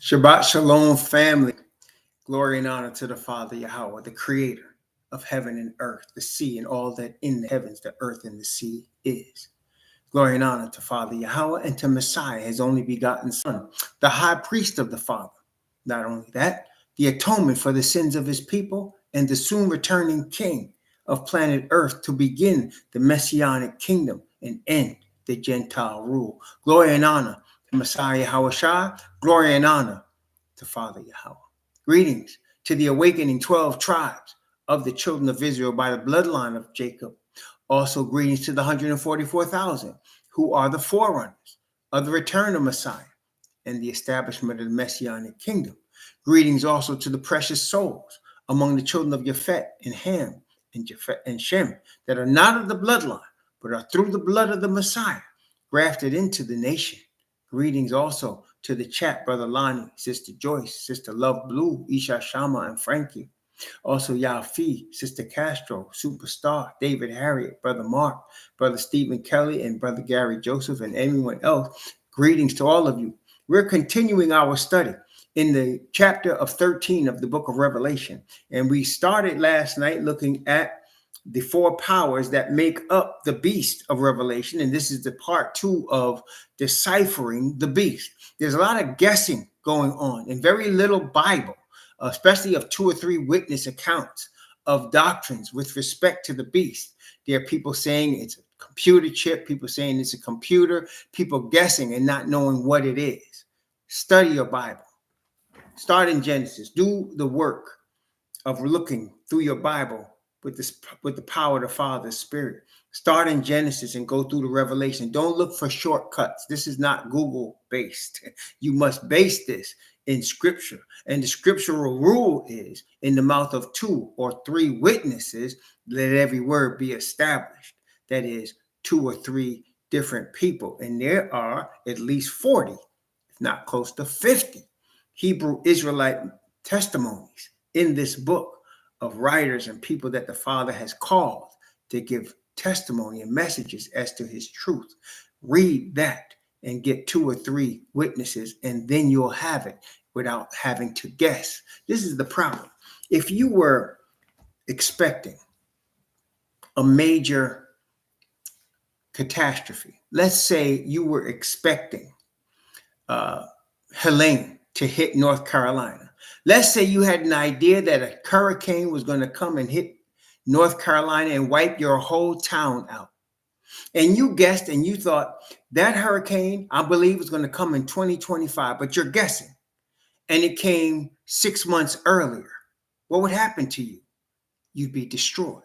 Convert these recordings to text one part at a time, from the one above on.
Shabbat Shalom, family. Glory and honor to the Father Yahweh, the creator of heaven and earth, the sea, and all that in the heavens, the earth, and the sea is. Glory and honor to Father Yahweh and to Messiah, his only begotten Son, the high priest of the Father. Not only that, the atonement for the sins of his people and the soon returning King of planet Earth to begin the Messianic kingdom and end the Gentile rule. Glory and honor to Messiah Yahushua. Glory and honor to Father Yahweh. Greetings to the awakening 12 tribes of the children of Israel by the bloodline of Jacob. Also greetings to the 144,000 who are the forerunners of the return of Messiah and the establishment of the Messianic kingdom. Greetings also to the precious souls among the children of Japhet and Ham and Japhet and Shem that are not of the bloodline, but are through the blood of the Messiah, grafted into the nation. Greetings also to the chat, Brother Lonnie, Sister Joyce, Sister Love Blue, Isha Shama, and Frankie. Also Yafi, Sister Castro, Superstar, David Harriet, Brother Mark, Brother Stephen Kelly, and Brother Gary Joseph, and everyone else. Greetings to all of you. We're continuing our study in the chapter of 13 of the book of Revelation. And we started last night looking at the four powers that make up the beast of Revelation. And this is the part 2 of deciphering the beast. There's a lot of guessing going on and very little Bible, especially of 2 or 3 witness accounts of doctrines with respect to the beast. There are people saying it's a computer chip, people saying it's a computer, people guessing and not knowing what it is. Study your Bible. Start in Genesis. Do the work of looking through your Bible with the power of the Father's Spirit. Start in Genesis and go through the Revelation. Don't look for shortcuts. This is not Google based. You must base this in Scripture. And the scriptural rule is, in the mouth of 2 or 3 witnesses, let every word be established. That is 2 or 3 different people. And there are at least 40, if not close to 50, Hebrew Israelite testimonies in this book of writers and people that the Father has called to give testimony and messages as to his truth. Read that and get 2 or 3 witnesses, and then you'll have it without having to guess. This is the problem. If you were expecting a major catastrophe, let's say you were expecting Helene to hit North Carolina. Let's say you had an idea that a hurricane was going to come and hit North Carolina and wipe your whole town out. And you guessed and you thought that hurricane, I believe, was going to come in 2025, but you're guessing. And it came 6 months earlier. What would happen to you? You'd be destroyed.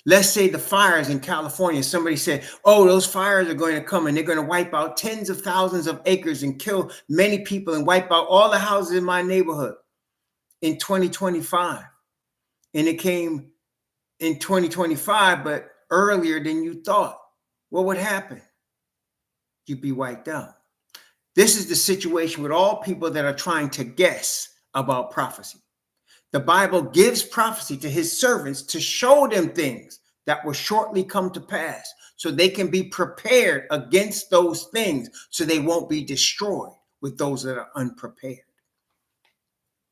Let's say the fires in California, somebody said, oh, those fires are going to come and they're going to wipe out tens of thousands of acres and kill many people and wipe out all the houses in my neighborhood in 2025. And it came in 2025, but earlier than you thought. What would happen? You'd be wiped out. This is the situation with all people that are trying to guess about prophecy. The Bible gives prophecy to his servants to show them things that will shortly come to pass so they can be prepared against those things so they won't be destroyed with those that are unprepared.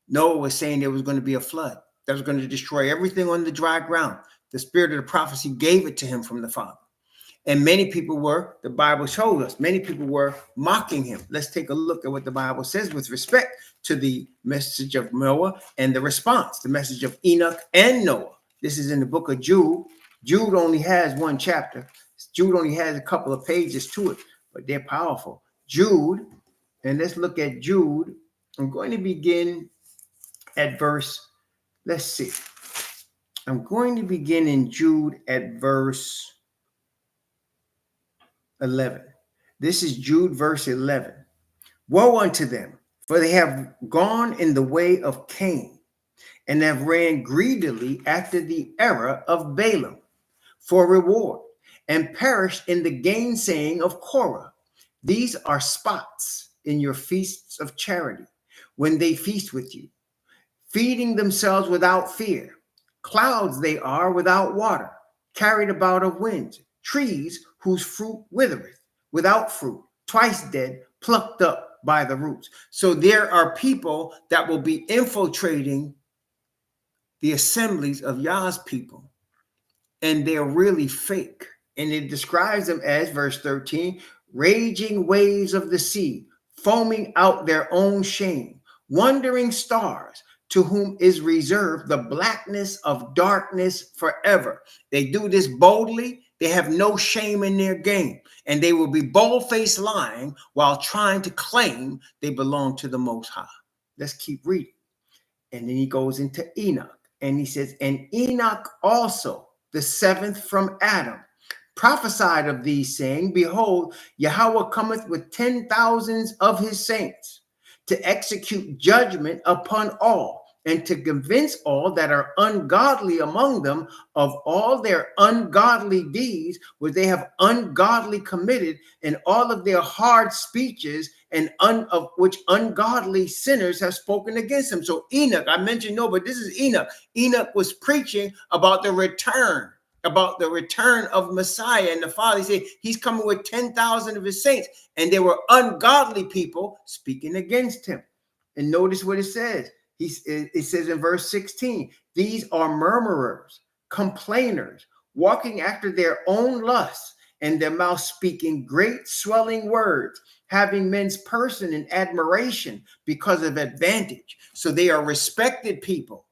Noah was saying there was going to be a flood that was going to destroy everything on the dry ground. The spirit of the prophecy gave it to him from the Father. And many people were, the Bible showed us, many people were mocking him. Let's take a look at what the Bible says with respect to the message of Noah and the response, the message of Enoch and Noah. This is in the book of Jude. Jude only has 1 chapter. Jude only has a couple of pages to it, but they're powerful. Jude, and let's look at Jude. I'm going to begin at verse, let's see. I'm going to begin in Jude at verse 11. This is Jude verse 11. Woe unto them, for they have gone in the way of Cain, and have ran greedily after the error of Balaam for reward, and perished in the gainsaying of Korah. These are spots in your feasts of charity, when they feast with you, feeding themselves without fear. Clouds they are without water, carried about of winds, trees whose fruit withereth, without fruit, twice dead, plucked up by the roots. So there are people that will be infiltrating the assemblies of Yah's people, and they're really fake. And it describes them as, verse 13, raging waves of the sea, foaming out their own shame, wandering stars, to whom is reserved the blackness of darkness forever. They do this boldly. They have no shame in their game, and they will be bold-faced lying while trying to claim they belong to the Most High. Let's keep reading. And then he goes into Enoch, and he says, and Enoch also, the seventh from Adam, prophesied of these, saying, behold, Yahweh cometh with 10,000s of his saints to execute judgment upon all, and to convince all that are ungodly among them of all their ungodly deeds, which they have ungodly committed, and all of their hard speeches, and of which ungodly sinners have spoken against him. So Enoch, I mentioned no, but this is Enoch. Enoch was preaching about the return of Messiah and the Father. He said he's coming with 10,000 of his saints, and there were ungodly people speaking against him. And notice what it says. It says in verse 16, these are murmurers, complainers, walking after their own lusts, and their mouth speaking great swelling words, having men's person in admiration because of advantage. So they are respected people.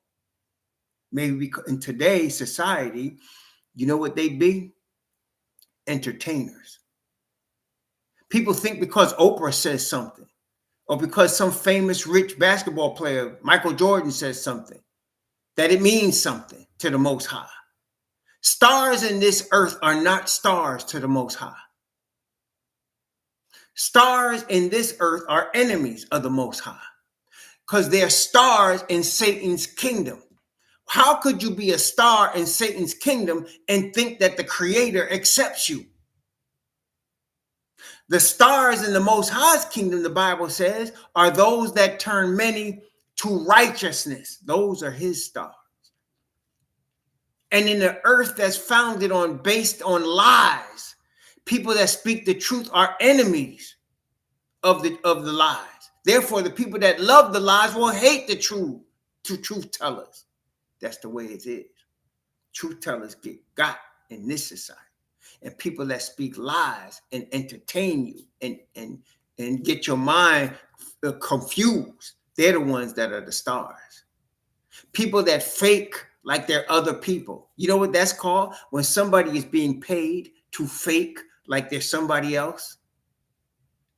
Maybe in today's society, you know what they be? Entertainers. People think because Oprah says something, or because some famous rich basketball player, Michael Jordan, says something, that it means something to the Most High. Stars in this earth are not stars to the Most High. Stars in this earth are enemies of the Most High, because they're stars in Satan's kingdom. How could you be a star in Satan's kingdom and think that the Creator accepts you? The stars in the Most High's kingdom, the Bible says, are those that turn many to righteousness. Those are his stars. And in the earth that's founded based on lies, people that speak the truth are enemies of the lies. Therefore, the people that love the lies will hate the truth tellers. That's the way it is. Truth tellers get got in this society. And people that speak lies and entertain you and get your mind confused, they're the ones that are the stars. People that fake like they're other people. You know what that's called? When somebody is being paid to fake like they're somebody else.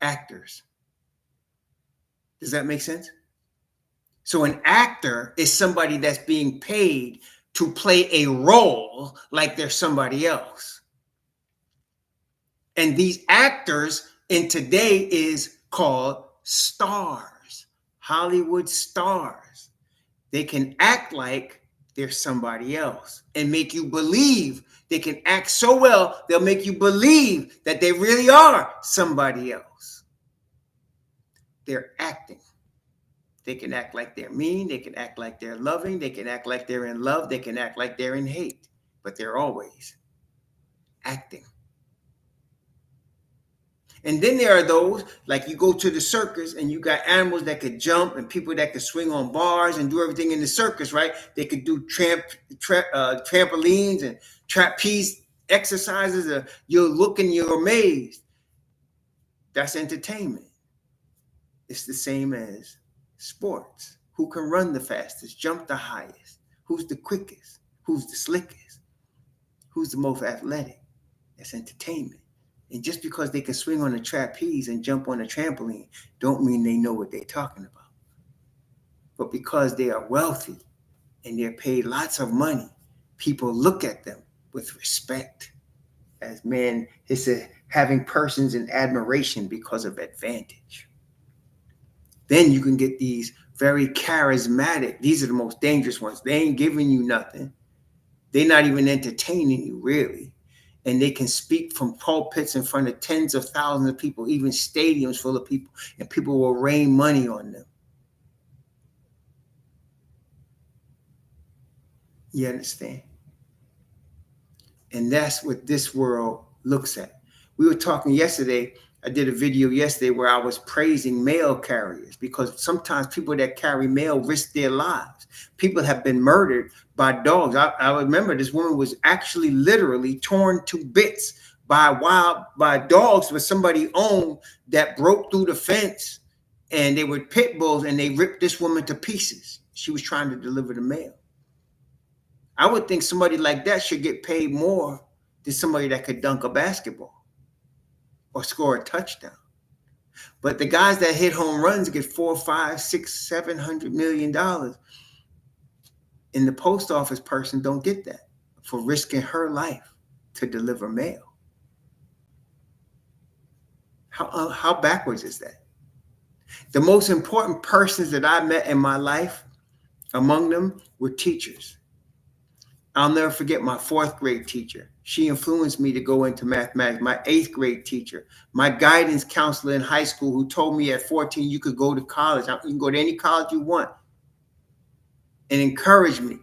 Actors. Does that make sense? So an actor is somebody that's being paid to play a role like they're somebody else. And these actors in today is called stars, Hollywood stars. They can act like they're somebody else and make you believe. They can act so well, they'll make you believe that they really are somebody else. They're acting. They can act like they're mean. They can act like they're loving. They can act like they're in love. They can act like they're in hate. But they're always acting. And then there are those, like you go to the circus and you got animals that could jump and people that could swing on bars and do everything in the circus, right? They could do trampolines and trapeze exercises. You're looking, you're amazed. That's entertainment. It's the same as sports. Who can run the fastest, jump the highest? Who's the quickest? Who's the slickest? Who's the most athletic? That's entertainment. And just because they can swing on a trapeze and jump on a trampoline, don't mean they know what they're talking about. But because they are wealthy and they're paid lots of money, people look at them with respect. As man, it's having persons in admiration because of advantage. Then you can get these very charismatic. These are the most dangerous ones. They ain't giving you nothing. They're not even entertaining you, really. And they can speak from pulpits in front of tens of thousands of people, even stadiums full of people, and people will rain money on them. You understand? And that's what this world looks at. We were talking yesterday. I did a video yesterday where I was praising mail carriers, because sometimes people that carry mail risk their lives. People have been murdered by dogs. I remember this woman was actually literally torn to bits by dogs that somebody owned, that broke through the fence, and they were pit bulls, and they ripped this woman to pieces. She was trying to deliver the mail. I would think somebody like that should get paid more than somebody that could dunk a basketball or score a touchdown. But the guys that hit home runs get $400, $500, $600, $700 million. And the post office person don't get that for risking her life to deliver mail. How backwards is that? The most important persons that I met in my life, among them were teachers. I'll never forget my 4th grade teacher. She influenced me to go into mathematics. My 8th grade teacher, my guidance counselor in high school, who told me at 14, you could go to college. You can go to any college you want, and encouraged me.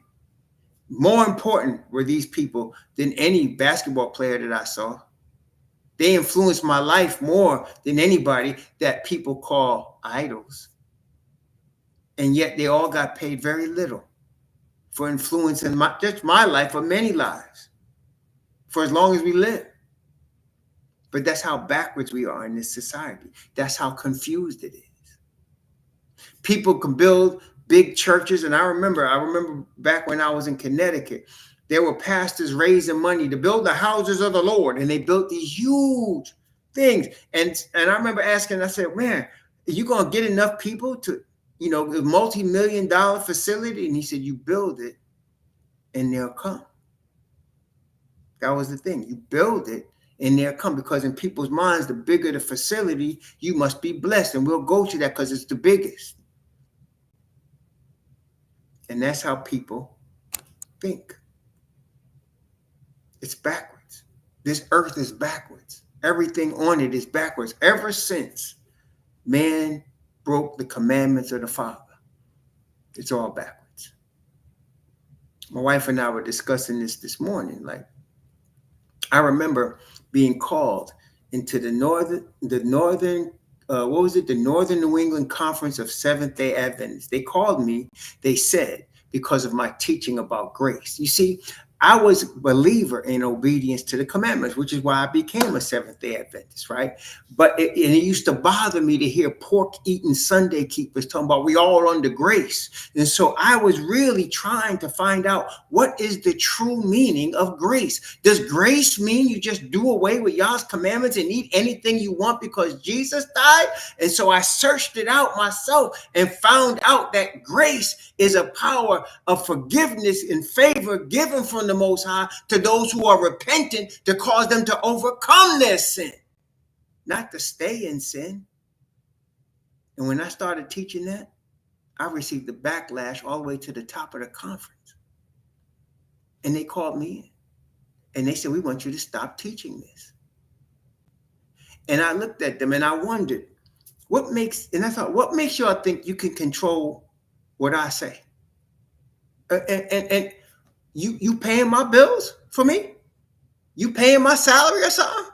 More important were these people than any basketball player that I saw. They influenced my life more than anybody that people call idols. And yet they all got paid very little for influencing just my life, or many lives, for as long as we live. But that's how backwards we are in this society. That's how confused it is. People can build big churches, and I remember back when I was in Connecticut, there were pastors raising money to build the houses of the Lord, and they built these huge things. And I remember asking, I said, man, are you going to get enough people to, a multi-million-dollar facility? And he said, you build it and they'll come. That was the thing. You build it and they'll come, because in people's minds, the bigger the facility, you must be blessed. And we'll go to that because it's the biggest. And that's how people think. It's backwards. This earth is backwards. Everything on it is backwards. Ever since man broke the commandments of the Father, it's all backwards. My wife and I were discussing this morning. Like, I remember being called into the Northern New England Conference of Seventh-day Adventists. They called me, they said, because of my teaching about grace. You see, I was a believer in obedience to the commandments, which is why I became a Seventh-day Adventist, right? But it used to bother me to hear pork-eating Sunday keepers talking about we all under grace. And so I was really trying to find out, what is the true meaning of grace? Does grace mean you just do away with y'all's commandments and eat anything you want because Jesus died? And so I searched it out myself and found out that grace is a power of forgiveness and favor given from the Most High to those who are repentant, to cause them to overcome their sin, not to stay in sin. And when I started teaching that, I received the backlash all the way to the top of the conference. And they called me in and they said, we want you to stop teaching this. And I looked at them and I wondered, what makes y'all think you can control what I say? And you paying my bills for me? You paying my salary or something?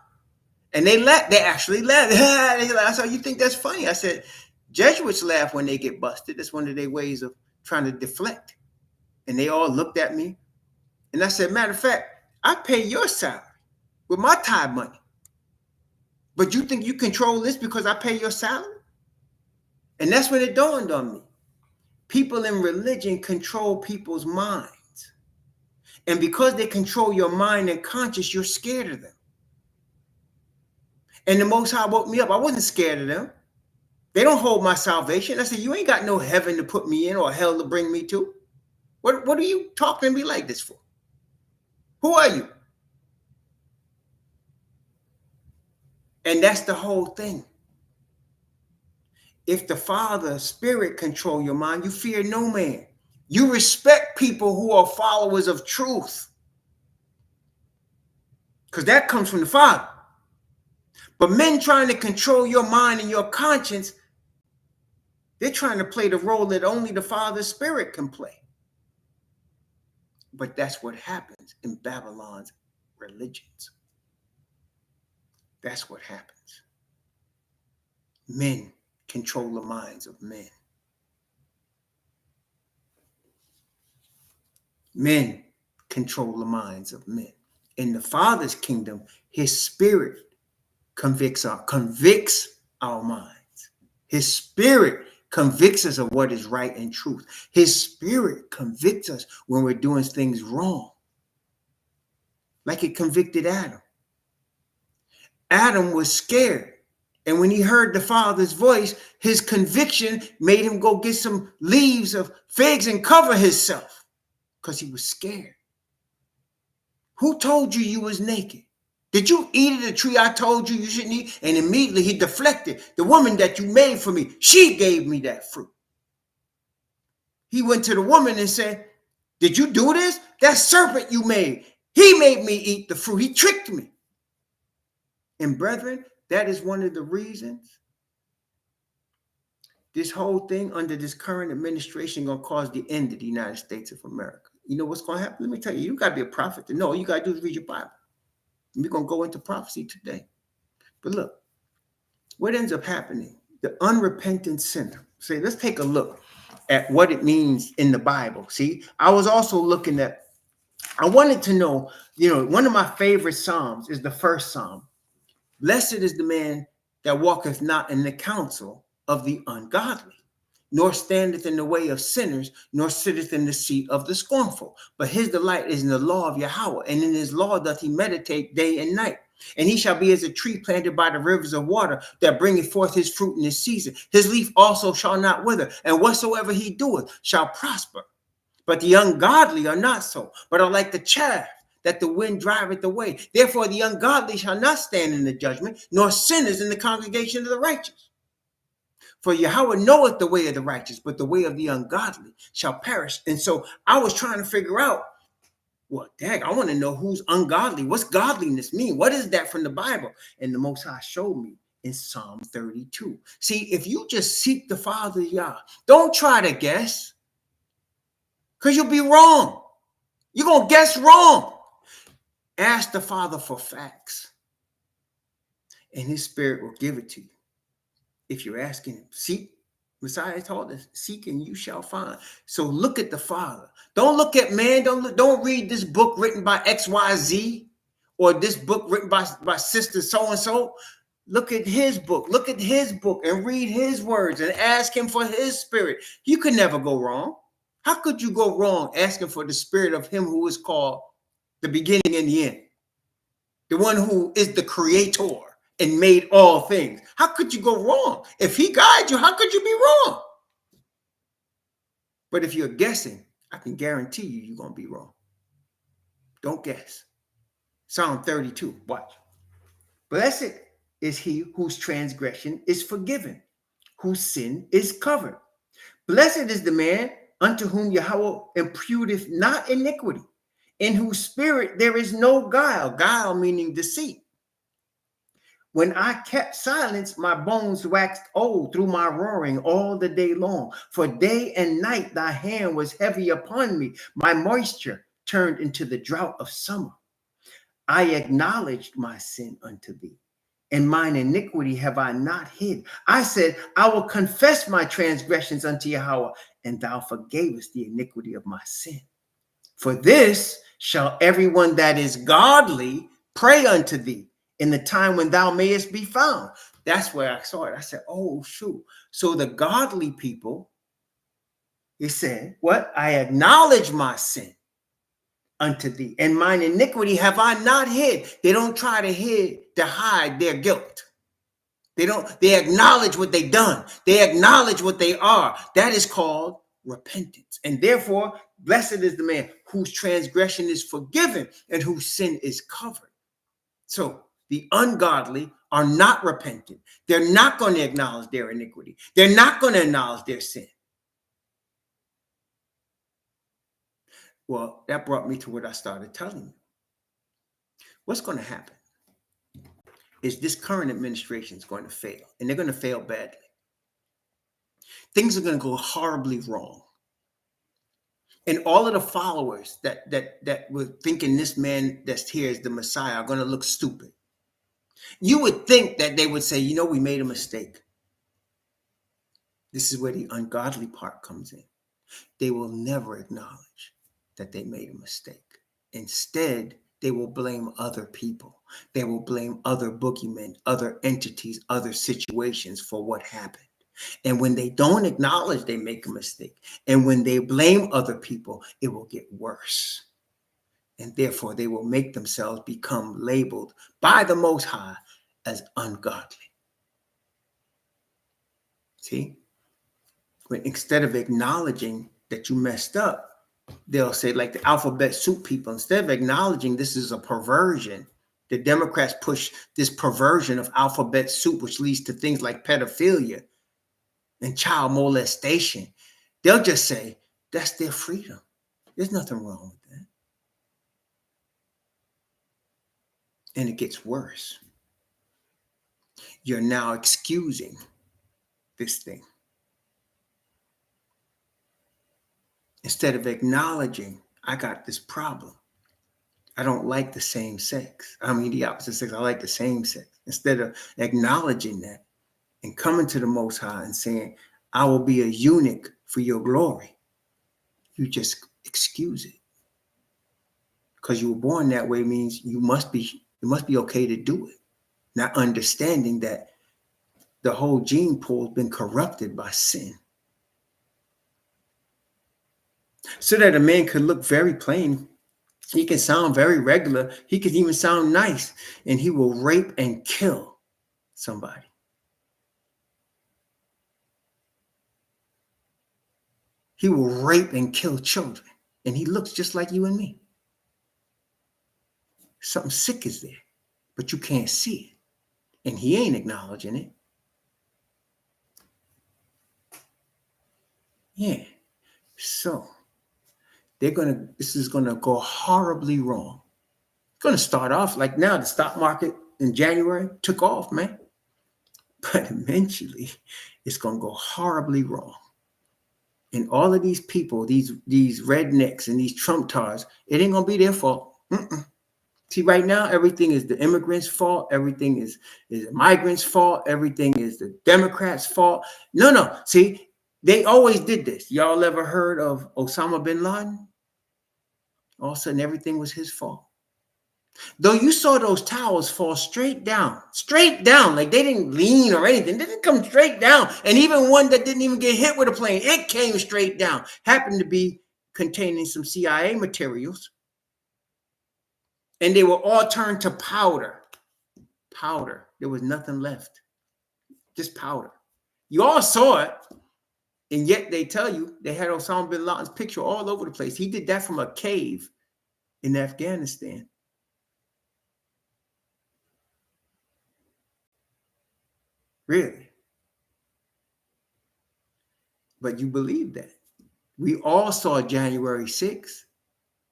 And they actually laughed. I said, you think that's funny? I said, Jesuits laugh when they get busted. That's one of their ways of trying to deflect. And they all looked at me. And I said, matter of fact, I pay your salary with my tithe money. But you think you control this because I pay your salary? And that's when it dawned on me. People in religion control people's minds. And because they control your mind and conscience, you're scared of them. And the Most High woke me up. I wasn't scared of them. They don't hold my salvation. I said, you ain't got no heaven to put me in or hell to bring me to. What are you talking to me like this for? Who are you? And that's the whole thing. If the Father, Spirit control your mind, you fear no man. You respect people who are followers of truth, because that comes from the Father. But men trying to control your mind and your conscience, they're trying to play the role that only the Father's Spirit can play. But that's what happens in Babylon's religions. That's what happens. Men control the minds of men. Men control the minds of men. In the Father's kingdom, his spirit convicts our minds. His spirit convicts us of what is right and truth. His spirit convicts us when we're doing things wrong, like it convicted Adam. Adam was scared. And when he heard the Father's voice, his conviction made him go get some leaves of figs and cover himself because he was scared. Who told you you was naked? Did you eat of the tree I told you you shouldn't eat? And immediately he deflected. The woman that you made for me, she gave me that fruit. He went to the woman and said, did you do this? That serpent you made, he made me eat the fruit. He tricked me. And brethren, that is one of the reasons this whole thing under this current administration going to cause the end of the United States of America. You know what's going to happen? Let me tell you, you got to be a prophet to know. All you got to do is read your Bible. We're going to go into prophecy today. But look, what ends up happening? The unrepentant sinner. Say, let's take a look at what it means in the Bible. See, I was also looking at, I wanted to know, one of my favorite Psalms is the first Psalm. Blessed is the man that walketh not in the counsel of the ungodly, nor standeth in the way of sinners, nor sitteth in the seat of the scornful. But his delight is in the law of Yahweh, and in his law doth he meditate day and night. And he shall be as a tree planted by the rivers of water, that bringeth forth his fruit in his season. His leaf also shall not wither, and whatsoever he doeth shall prosper. But the ungodly are not so, but are like the chaff that the wind driveth away. Therefore the ungodly shall not stand in the judgment, nor sinners in the congregation of the righteous. For Yahweh knoweth the way of the righteous, but the way of the ungodly shall perish. And so I was trying to figure out, well, dang, I want to know who's ungodly. What's godliness mean? What is that from the Bible? And the Most High showed me in Psalm 32. See, if you just seek the Father Yah, don't try to guess, because you'll be wrong. You're going to guess wrong. Ask the Father for facts, and his spirit will give it to you. If you're asking him, seek, Messiah told us, seek and you shall find. So look at the Father. Don't look at man. Don't read this book written by XYZ or this book written by sister so-and-so. Look at his book. Look at his book and read his words and ask him for his spirit. You could never go wrong. How could you go wrong asking for the spirit of him who is called the beginning and the end? The one who is the creator and made all things. How could you go wrong? If he guides you, how could you be wrong? But if you're guessing, I can guarantee you're going to be wrong. Don't guess. Psalm 32, watch. Blessed is he whose transgression is forgiven, whose sin is covered. Blessed is the man unto whom Yahweh imputeth not iniquity, in whose spirit there is no guile. Guile meaning deceit. When I kept silence, my bones waxed old through my roaring all the day long. For day and night thy hand was heavy upon me. My moisture turned into the drought of summer. I acknowledged my sin unto thee, and mine iniquity have I not hid. I said, I will confess my transgressions unto Yahweh, and thou forgavest the iniquity of my sin. For this shall everyone that is godly pray unto thee in the time when thou mayest be found. That's where I saw it. I said, oh, shoot. So the godly people, it said, what? I acknowledge my sin unto thee, and mine iniquity have I not hid. They don't try to hide their guilt. They acknowledge what they've done. They acknowledge what they are. That is called repentance. And therefore, blessed is the man whose transgression is forgiven and whose sin is covered. So the ungodly are not repentant. They're not going to acknowledge their iniquity. They're not going to acknowledge their sin. Well, that brought me to what I started telling you. What's going to happen is this current administration is going to fail, and they're going to fail badly. Things are going to go horribly wrong. And all of the followers that were thinking this man that's here is the Messiah are going to look stupid. You would think that they would say, we made a mistake. This is where the ungodly part comes in. They will never acknowledge that they made a mistake. Instead, they will blame other people. They will blame other boogeymen, other entities, other situations for what happened. And when they don't acknowledge they make a mistake, and when they blame other people, it will get worse. And therefore, they will make themselves become labeled by the Most High as ungodly. See? When instead of acknowledging that you messed up, they'll say, like the alphabet soup people, instead of acknowledging this is a perversion, the Democrats push this perversion of alphabet soup, which leads to things like pedophilia and child molestation. They'll just say, that's their freedom. There's nothing wrong with that. And it gets worse. You're now excusing this thing. Instead of acknowledging, I got this problem. I don't like the same sex. I mean, the opposite sex. I like the same sex. Instead of acknowledging that and coming to the Most High and saying, I will be a eunuch for your glory, you just excuse it. Because you were born that way means it must be okay to do it. Not understanding that the whole gene pool has been corrupted by sin. So that a man could look very plain, he can sound very regular, he could even sound nice, and he will rape and kill somebody. He will rape and kill children, and he looks just like you and me. Something sick is there, but you can't see it, and he ain't acknowledging it. Yeah, so this is gonna go horribly wrong. It's gonna start off like now. The stock market in January took off, man, but eventually it's gonna go horribly wrong. And all of these people, these rednecks and these Trump tars, it ain't gonna be their fault. See, right now, everything is the immigrants' fault. Everything is the migrants' fault. Everything is the Democrats' fault. No. See, they always did this. Y'all ever heard of Osama bin Laden? All of a sudden, everything was his fault. Though you saw those towers fall straight down, like they didn't lean or anything. They didn't come straight down. And even one that didn't even get hit with a plane, it came straight down. Happened to be containing some CIA materials. And they were all turned to powder. Powder. There was nothing left. Just powder. You all saw it. And yet they tell you they had Osama bin Laden's picture all over the place. He did that from a cave in Afghanistan. Really? But you believe that. We all saw January 6th.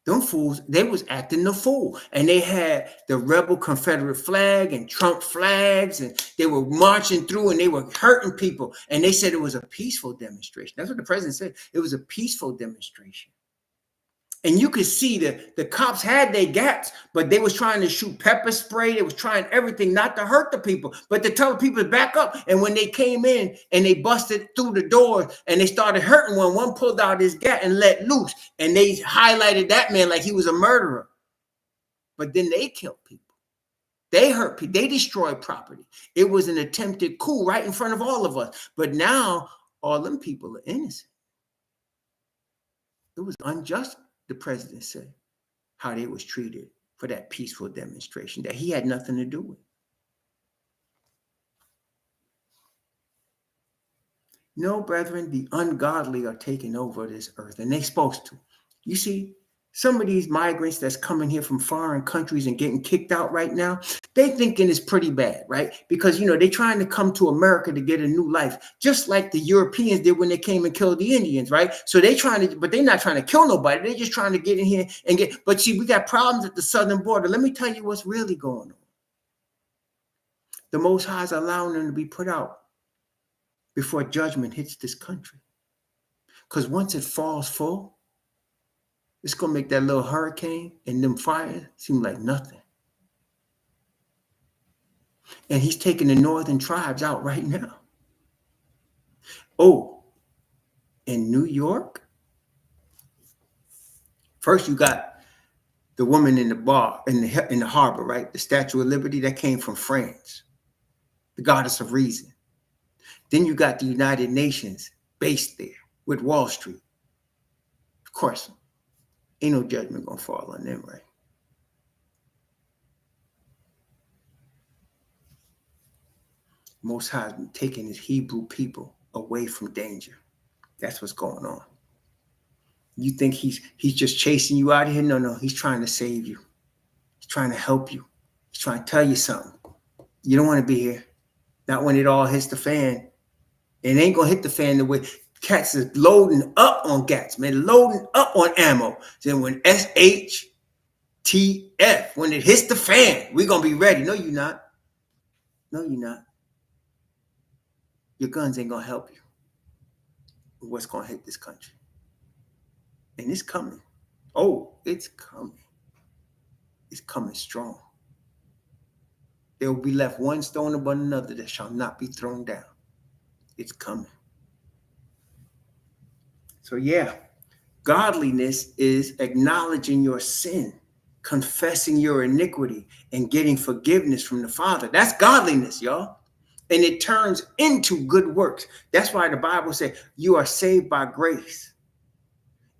Them fools, they was acting the fool. And they had the rebel Confederate flag and Trump flags, and they were marching through and they were hurting people. And they said it was a peaceful demonstration. That's what the president said. It was a peaceful demonstration. And you could see the cops had their gats, but they was trying to shoot pepper spray. They was trying everything not to hurt the people, but to tell people to back up. And when they came in and they busted through the doors and they started hurting one pulled out his gat and let loose. And they highlighted that man like he was a murderer. But then they killed people. They hurt people. They destroyed property. It was an attempted coup right in front of all of us. But now all them people are innocent. It was unjust. The president said how they was treated for that peaceful demonstration that he had nothing to do with. No, brethren, the ungodly are taking over this earth, and they're supposed to. You see, some of these migrants that's coming here from foreign countries and getting kicked out right now, they thinking it's pretty bad, right? Because, they're trying to come to America to get a new life, just like the Europeans did when they came and killed the Indians, right? So but they're not trying to kill nobody. They're just trying to get in here but see, we got problems at the southern border. Let me tell you what's really going on. The Most High is allowing them to be put out before judgment hits this country. Because once it falls full, it's going to make that little hurricane and them fires seem like nothing. And he's taking the northern tribes out right now. Oh, in New York, first you got the woman in the bar, in the harbor, right? The Statue of Liberty, that came from France, the goddess of reason. Then you got the United Nations based there with Wall Street. Of course, ain't no judgment gonna fall on them, right? Most High has been taking his Hebrew people away from danger. That's what's going on. You think he's just chasing you out of here? No, he's trying to save you. He's trying to help you. He's trying to tell you something. You don't want to be here. Not when it all hits the fan. It ain't gonna hit the fan the way cats is loading up on gats, man, loading up on ammo. Then when SHTF, when it hits the fan, we're gonna be ready. No, you're not. No, you're not. Your guns ain't gonna help you with what's gonna hit this country. And it's coming. Oh, it's coming. It's coming strong. There will be left one stone upon another that shall not be thrown down. It's coming. So yeah, godliness is acknowledging your sin, confessing your iniquity, and getting forgiveness from the Father. That's godliness, y'all. And it turns into good works. That's why the Bible says you are saved by grace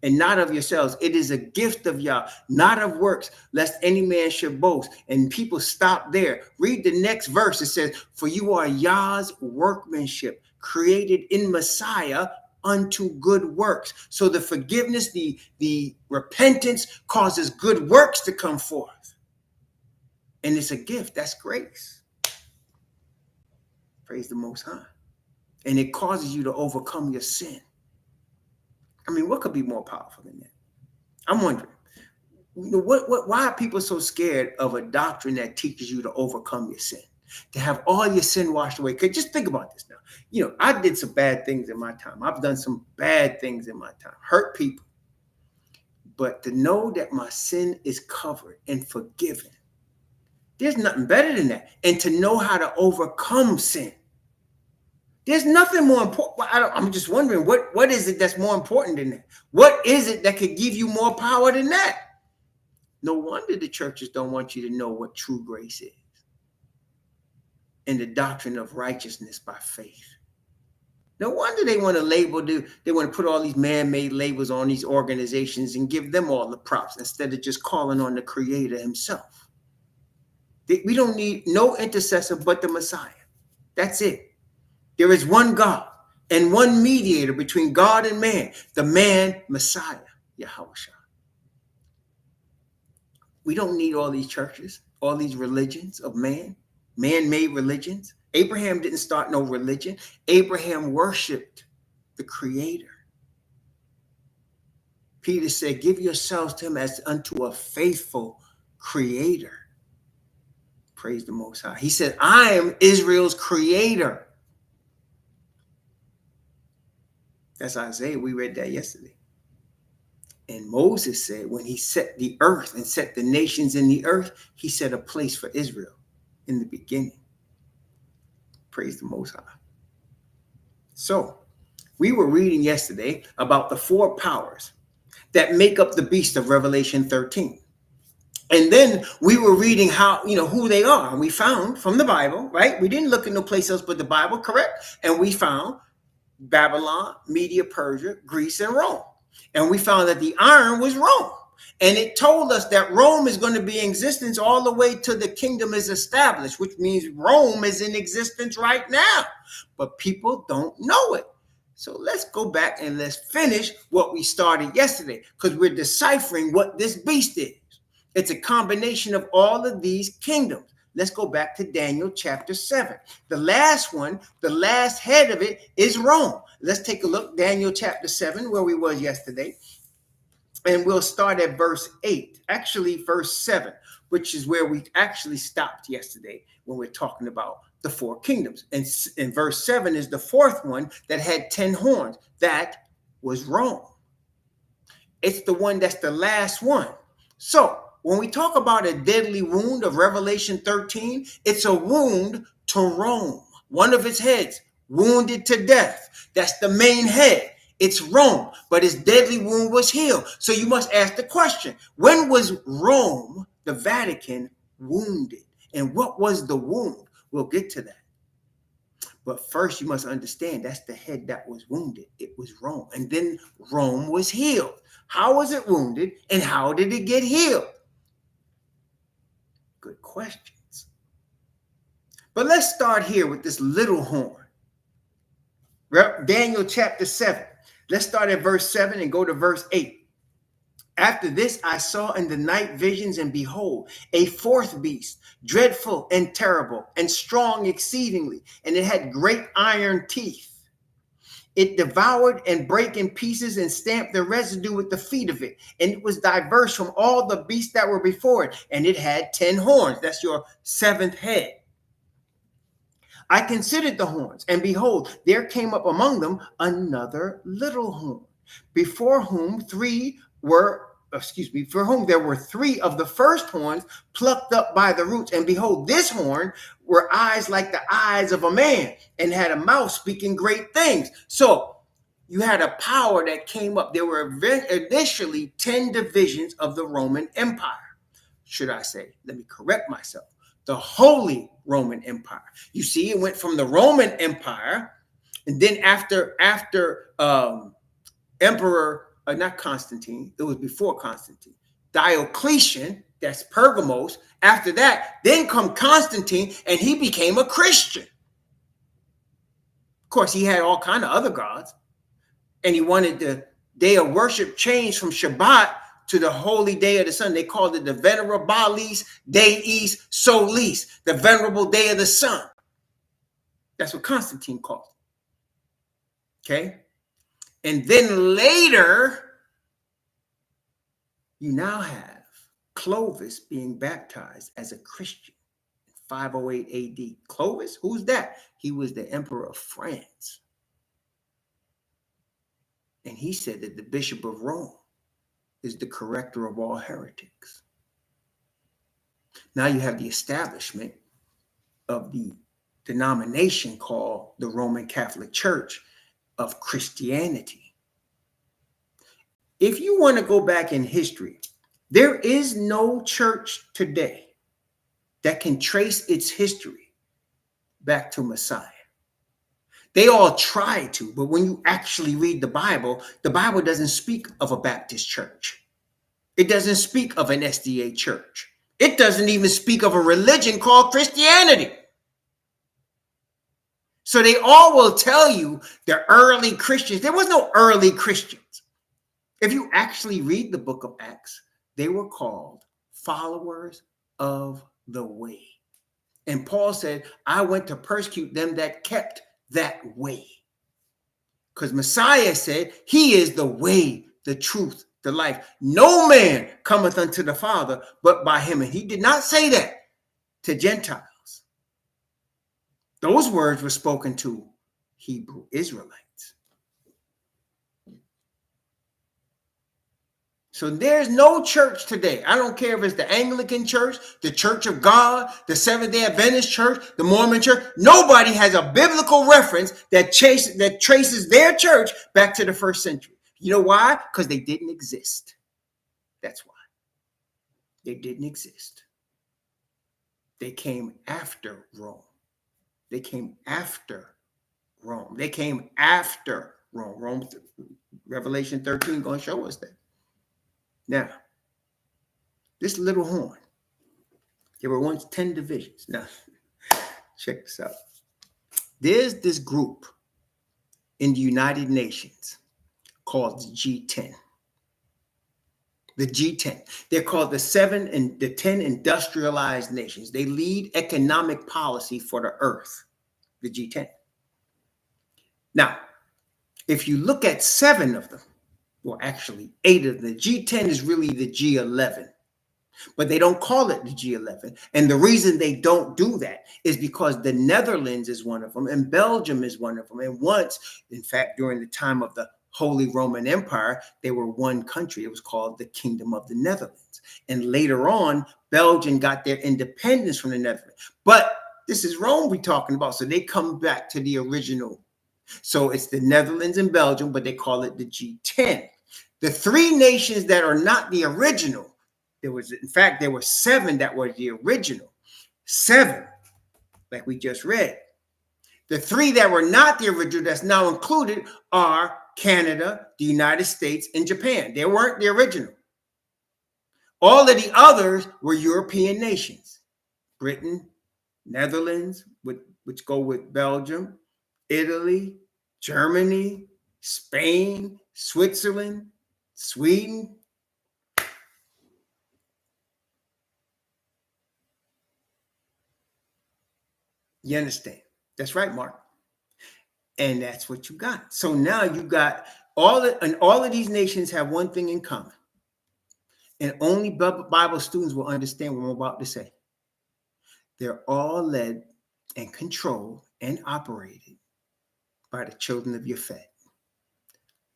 and not of yourselves. It is a gift of Yah, not of works, lest any man should boast. And people stop there. Read the next verse. It says, for you are Yah's workmanship, created in Messiah unto good works. So the forgiveness, the repentance causes good works to come forth. And it's a gift. That's grace. Praise the Most High. And it causes you to overcome your sin. I mean, what could be more powerful than that? I'm wondering, why are people so scared of a doctrine that teaches you to overcome your sin, to have all your sin washed away? Because just think about this now. You know, I did some bad things in my time. I've done some bad things in my time, hurt people. But to know that my sin is covered and forgiven, there's nothing better than that. And to know how to overcome sin. There's nothing more important. I'm just wondering, what is it that's more important than that? What is it that could give you more power than that? No wonder the churches don't want you to know what true grace is and the doctrine of righteousness by faith. No wonder they want to label, they want to put all these man-made labels on these organizations and give them all the props instead of just calling on the Creator himself. We don't need no intercessor but the Messiah. That's it. There is one God and one mediator between God and man, the man Messiah, Yahushua. We don't need all these churches, all these religions of man-made religions. Abraham didn't start no religion. Abraham worshiped the Creator. Peter said, give yourselves to him as unto a faithful Creator. Praise the Most High. He said, I am Israel's Creator. That's Isaiah. We read that yesterday. And Moses said, when he set the earth and set the nations in the earth, he set a place for Israel in the beginning. Praise the Most High. So we were reading yesterday about the four powers that make up the beast of Revelation 13. And then we were reading how, who they are. And we found from the Bible, right? We didn't look at no place else but the Bible, correct? And we found Babylon, Media, Persia, Greece, and Rome. And we found that the iron was Rome. And it told us that Rome is going to be in existence all the way till the kingdom is established, which means Rome is in existence right now. But people don't know it. So let's go back and let's finish what we started yesterday, because we're deciphering what this beast is. It's a combination of all of these kingdoms. Let's go back to Daniel chapter 7. The last one, the last head of it is Rome. Let's take a look, Daniel chapter 7, where we were yesterday. And we'll start at verse 8, actually verse 7, which is where we actually stopped yesterday when we're talking about the four kingdoms. And verse 7 is the fourth one that had 10 horns. That was Rome. It's the one that's the last one. So when we talk about a deadly wound of Revelation 13, it's a wound to Rome. One of its heads wounded to death. That's the main head. It's Rome, but its deadly wound was healed. So you must ask the question, when was Rome, the Vatican, wounded? And what was the wound? We'll get to that. But first, you must understand that's the head that was wounded. It was Rome. And then Rome was healed. How was it wounded and how did it get healed? Good questions. But let's start here with this little horn. Daniel chapter 7. Let's start at verse 7 and go to verse 8. After this, I saw in the night visions, and behold, a fourth beast, dreadful and terrible and strong exceedingly, and it had great iron teeth. It devoured and brake in pieces and stamped the residue with the feet of it. And it was diverse from all the beasts that were before it. And it had 10 horns. That's your seventh head. I considered the horns, and behold, there came up among them another little horn, for whom there were three of the first horns plucked up by the roots. And behold, this horn were eyes like the eyes of a man, and had a mouth speaking great things. So you had a power that came up. There were initially 10 divisions of the Roman Empire. Should I say, let me correct myself, the Holy Roman Empire. You see, it went from the Roman Empire, and then after Emperor, not Constantine, it was before Constantine, Diocletian, that's Pergamos. After that, then come Constantine, and he became a Christian. Of course, he had all kind of other gods, and he wanted the day of worship changed from Shabbat to the holy day of the sun. They called it the Venerabilis Deis Solis, the venerable day of the sun. That's what Constantine called it. Okay? And then later, you now have Clovis being baptized as a Christian in 508 AD. Clovis, who's that? He was the emperor of France. And he said that the Bishop of Rome is the corrector of all heretics. Now you have the establishment of the denomination called the Roman Catholic Church of Christianity. If you want to go back in history, there is no church today that can trace its history back to Messiah. They all try to, but when you actually read the Bible doesn't speak of a Baptist church. It doesn't speak of an SDA church. It doesn't even speak of a religion called Christianity. So they all will tell you the early Christians. There was no early Christians. If you actually read the book of Acts, they were called followers of the way. And Paul said, I went to persecute them that kept that way. Because Messiah said, he is the way, the truth, the life. No man cometh unto the Father but by him. And he did not say that to Gentiles. Those words were spoken to Hebrew Israelites. So there's no church today. I don't care if it's the Anglican Church, the Church of God, the Seventh-day Adventist Church, the Mormon Church. Nobody has a biblical reference that traces their church back to the first century. You know why? Because they didn't exist. That's why. They didn't exist. They came after Rome. They came after Rome. They came after Rome. Revelation 13 going to show us that. Now, this little horn, there were once 10 divisions. Now, check this out. There's this group in the United Nations called the G10. The G10. They're called the 10 industrialized nations. They lead economic policy for the earth, the G10. Now, if you look at 7 of them, well, actually 8 of them, the G10 is really the G11, but they don't call it the G11. And the reason they don't do that is because the Netherlands is one of them and Belgium is one of them. And once, in fact, during the time of the Holy Roman Empire, they were one country. It was called the Kingdom of the Netherlands. And later on, Belgium got their independence from the Netherlands. But This is Rome we're talking about. So they come back to the original. So it's the Netherlands and Belgium, but they call it the G10. The three nations that are not the original, there were 7 that were the original. 7, like we just read. The 3 that were not the original that's now included are Canada, the United States, and Japan. They weren't the original. All of the others were European nations. Britain, Netherlands, which go with Belgium, Italy, Germany, Spain, Switzerland, Sweden. You understand? That's right, Mark. And that's what you got. So now you got all of these nations have one thing in common. And only Bible students will understand what I'm about to say. They're all led and controlled and operated by the children of Yafet.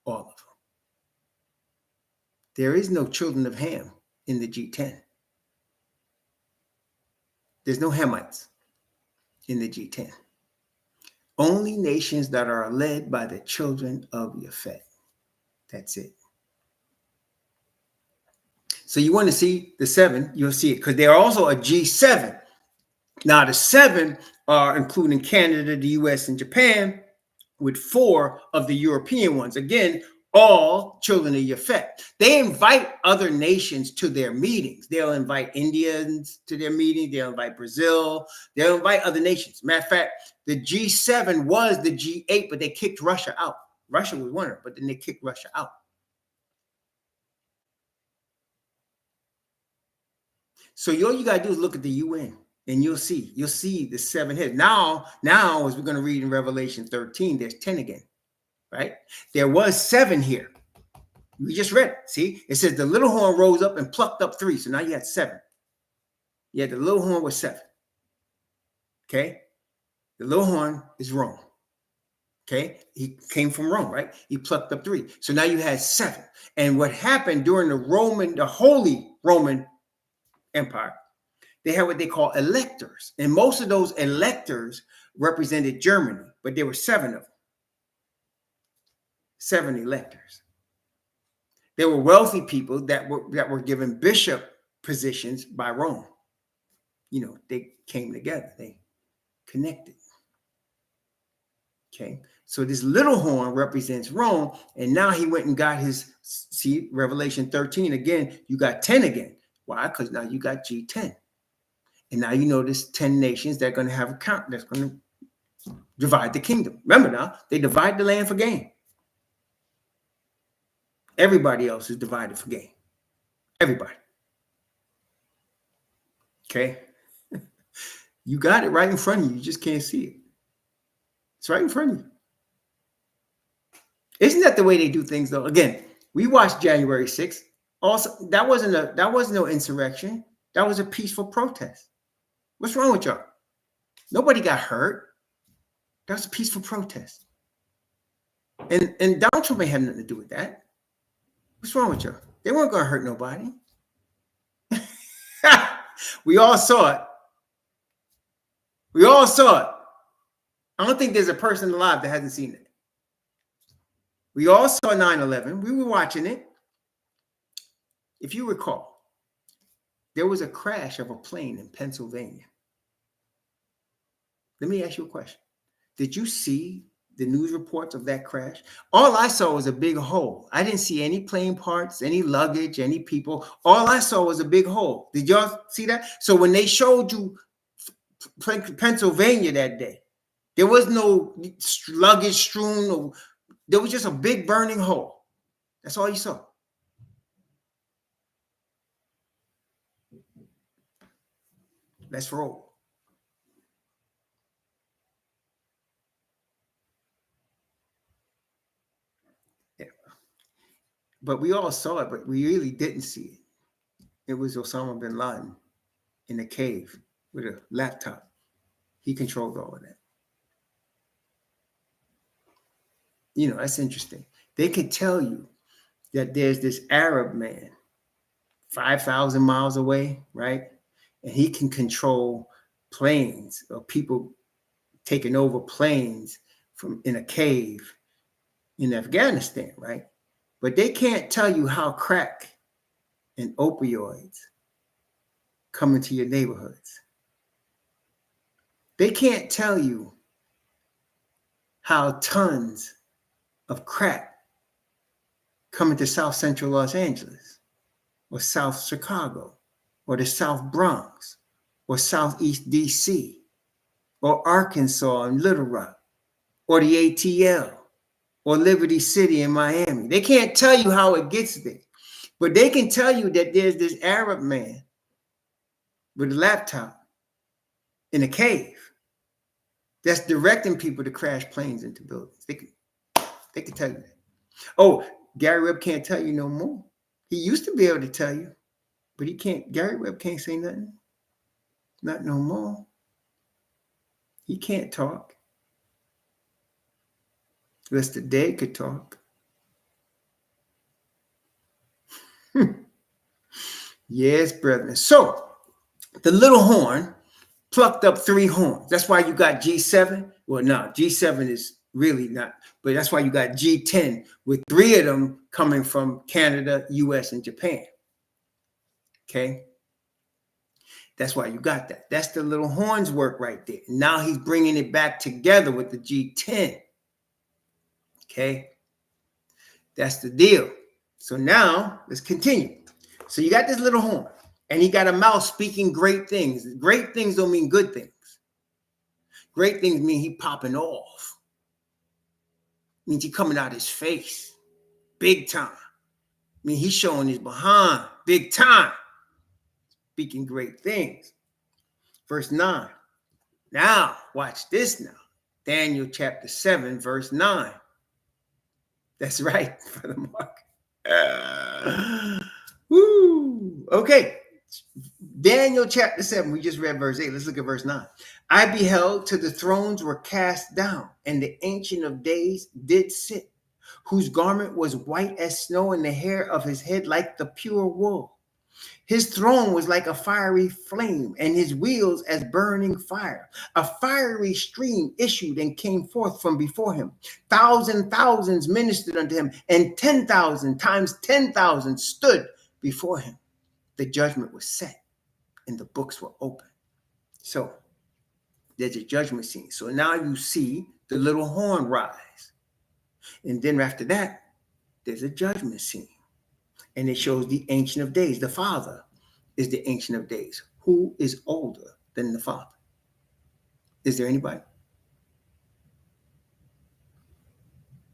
All of them. There is no children of Ham in the G10. There's no Hamites in the G10. Only nations that are led by the children of Yafet. That's it. So you want to see the 7, you'll see it, because they're also a G7. Now the 7 are including Canada, the US, and Japan, with 4 of the European ones. Again, all children of Yafet. They invite other nations to their meetings. They'll invite Indians to their meeting. They'll invite Brazil. They'll invite other nations. Matter of fact, the G7 was the G8, but they kicked Russia out. Russia was one of them, but then they kicked Russia out. So all you got to do is look at the UN, and you'll see the 7 heads. Now, as we're going to read in Revelation 13, there's 10 again, right? There was 7 here. We just read it. See, it says the little horn rose up and plucked up 3. So now you had 7. Yeah, the little horn was 7. Okay, the little horn is Rome. Okay, he came from Rome, right? He plucked up 3. So now you had 7. And what happened during the Holy Roman Empire, they had what they call electors. And most of those electors represented Germany, but there were 7 of them. 7 electors. There were wealthy people that were given bishop positions by Rome. You know, they came together. They connected. Okay. So this little horn represents Rome. And now he went and got his, see, Revelation 13 again, you got 10 again. Why? Because now you got G10. And now you know there's 10 nations that are going to have a count that's going to divide the kingdom. Remember now, they divide the land for gain. Everybody else is divided for gain. Everybody. Okay? You got it right in front of you. You just can't see it. It's right in front of you. Isn't that the way they do things, though? Again, we watched January 6th. Also, that was no insurrection. That was a peaceful protest. What's wrong with y'all? Nobody got hurt. That was a peaceful protest. And Donald Trump ain't had nothing to do with that. What's wrong with y'all? They weren't going to hurt nobody. We all saw it. We all saw it. I don't think there's a person alive that hasn't seen it. We all saw 9/11. We were watching it. If you recall, there was a crash of a plane in Pennsylvania. Let me ask you a question. Did you see the news reports of that crash? All I saw was a big hole. I didn't see any plane parts, any luggage, any people. All I saw was a big hole. Did y'all see that? So when they showed you Pennsylvania that day, there was no luggage strewn. There was just a big burning hole. That's all you saw. Let's roll. Yeah. But we all saw it, but we really didn't see it. It was Osama bin Laden in a cave with a laptop. He controlled all of that. You know, that's interesting. They could tell you that there's this Arab man 5,000 miles away, right? And he can control planes or people taking over planes from in a cave in Afghanistan, right? But they can't tell you how crack and opioids come into your neighborhoods. They can't tell you how tons of crack come into South Central Los Angeles or South Chicago or the South Bronx or Southeast DC or Arkansas and Little Rock or the ATL or Liberty City in Miami. They can't tell you how it gets there, but they can tell you that there's this Arab man with a laptop in a cave that's directing people to crash planes into buildings. They can tell you that. Oh, Gary Webb can't tell you no more. He used to be able to tell you, but he can't. Gary Webb can't say nothing. Not no more. He can't talk. Unless the dead could talk. Yes, brethren. So, the little horn plucked up 3 horns. That's why you got G7. Well, no, G7 is really not. But that's why you got G10 with 3 of them coming from Canada, US, and Japan. Okay? That's why you got that. That's the little horns work right there. Now he's bringing it back together with the G10. Okay? That's the deal. So now, let's continue. So you got this little horn, and he got a mouth speaking great things. Great things don't mean good things. Great things mean he popping off. Means he coming out his face. Big time. Mean he's showing his behind. Big time. Speaking great things. Verse 9. Now, watch this now. Daniel chapter 7, verse 9. That's right, Brother Mark. Woo. Okay. Daniel chapter 7, we just read verse 8. Let's look at verse 9. I beheld till the thrones were cast down, and the Ancient of Days did sit, whose garment was white as snow, and the hair of his head like the pure wool. His throne was like a fiery flame, and his wheels as burning fire. A fiery stream issued and came forth from before him. Thousands ministered unto him, and 10,000 times 10,000 stood before him. The judgment was set, and the books were open. So there's a judgment scene. So now you see the little horn rise. And then after that, there's a judgment scene. And it shows the Ancient of Days. The Father is the Ancient of Days. Who is older than the Father? Is there anybody?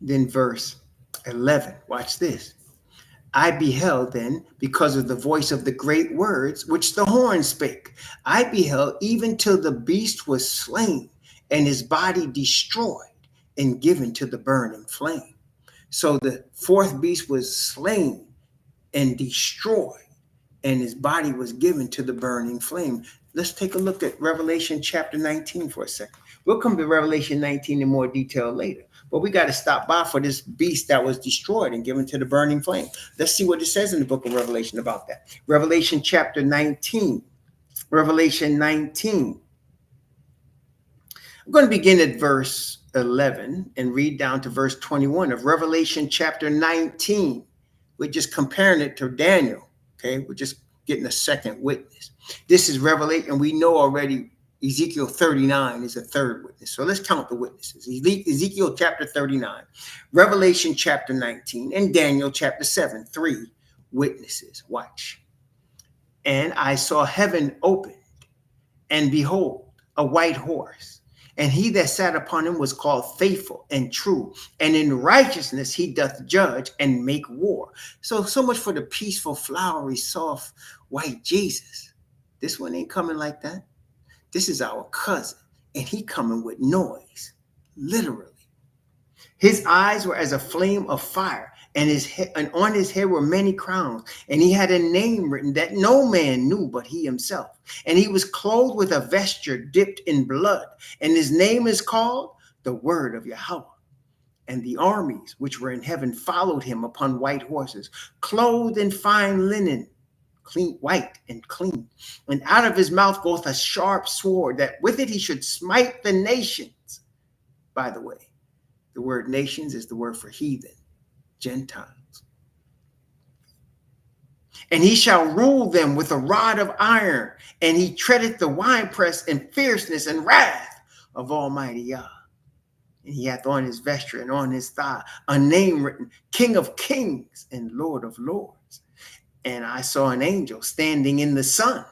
Then verse 11. Watch this. I beheld then, because of the voice of the great words which the horn spake, I beheld even till the beast was slain, and his body destroyed and given to the burning flame. So the 4th beast was slain and destroyed, and his body was given to the burning flame. Let's take a look at Revelation chapter 19 for a second. We'll come to Revelation 19 in more detail later, but we got to stop by for this beast that was destroyed and given to the burning flame. Let's see what it says in the book of Revelation about that. Revelation chapter 19. Revelation 19. I'm going to begin at verse 11 and read down to verse 21 of Revelation chapter 19. We're just comparing it to Daniel, okay? We're just getting a second witness. This is Revelation, and we know already Ezekiel 39 is a 3rd witness. So let's count the witnesses. Ezekiel chapter 39, Revelation chapter 19, and Daniel chapter 7, 3 witnesses. Watch. And I saw heaven opened, and behold, a white horse. And he that sat upon him was called Faithful and True. And in righteousness he doth judge and make war. So much for the peaceful, flowery, soft, white Jesus. This one ain't coming like that. This is our cousin. And he coming with noise. Literally. His eyes were as a flame of fire. And on his head were many crowns. And he had a name written that no man knew but he himself. And he was clothed with a vesture dipped in blood. And his name is called the Word of Yahweh. And the armies which were in heaven followed him upon white horses, clothed in fine linen, clean, white and clean. And out of his mouth goeth a sharp sword, that with it he should smite the nations. By the way, the word nations is the word for heathen, Gentiles. And he shall rule them with a rod of iron, and he treadeth the winepress in fierceness and wrath of Almighty Yah. And he hath on his vesture and on his thigh a name written, King of Kings and Lord of Lords. And I saw an angel standing in the sun,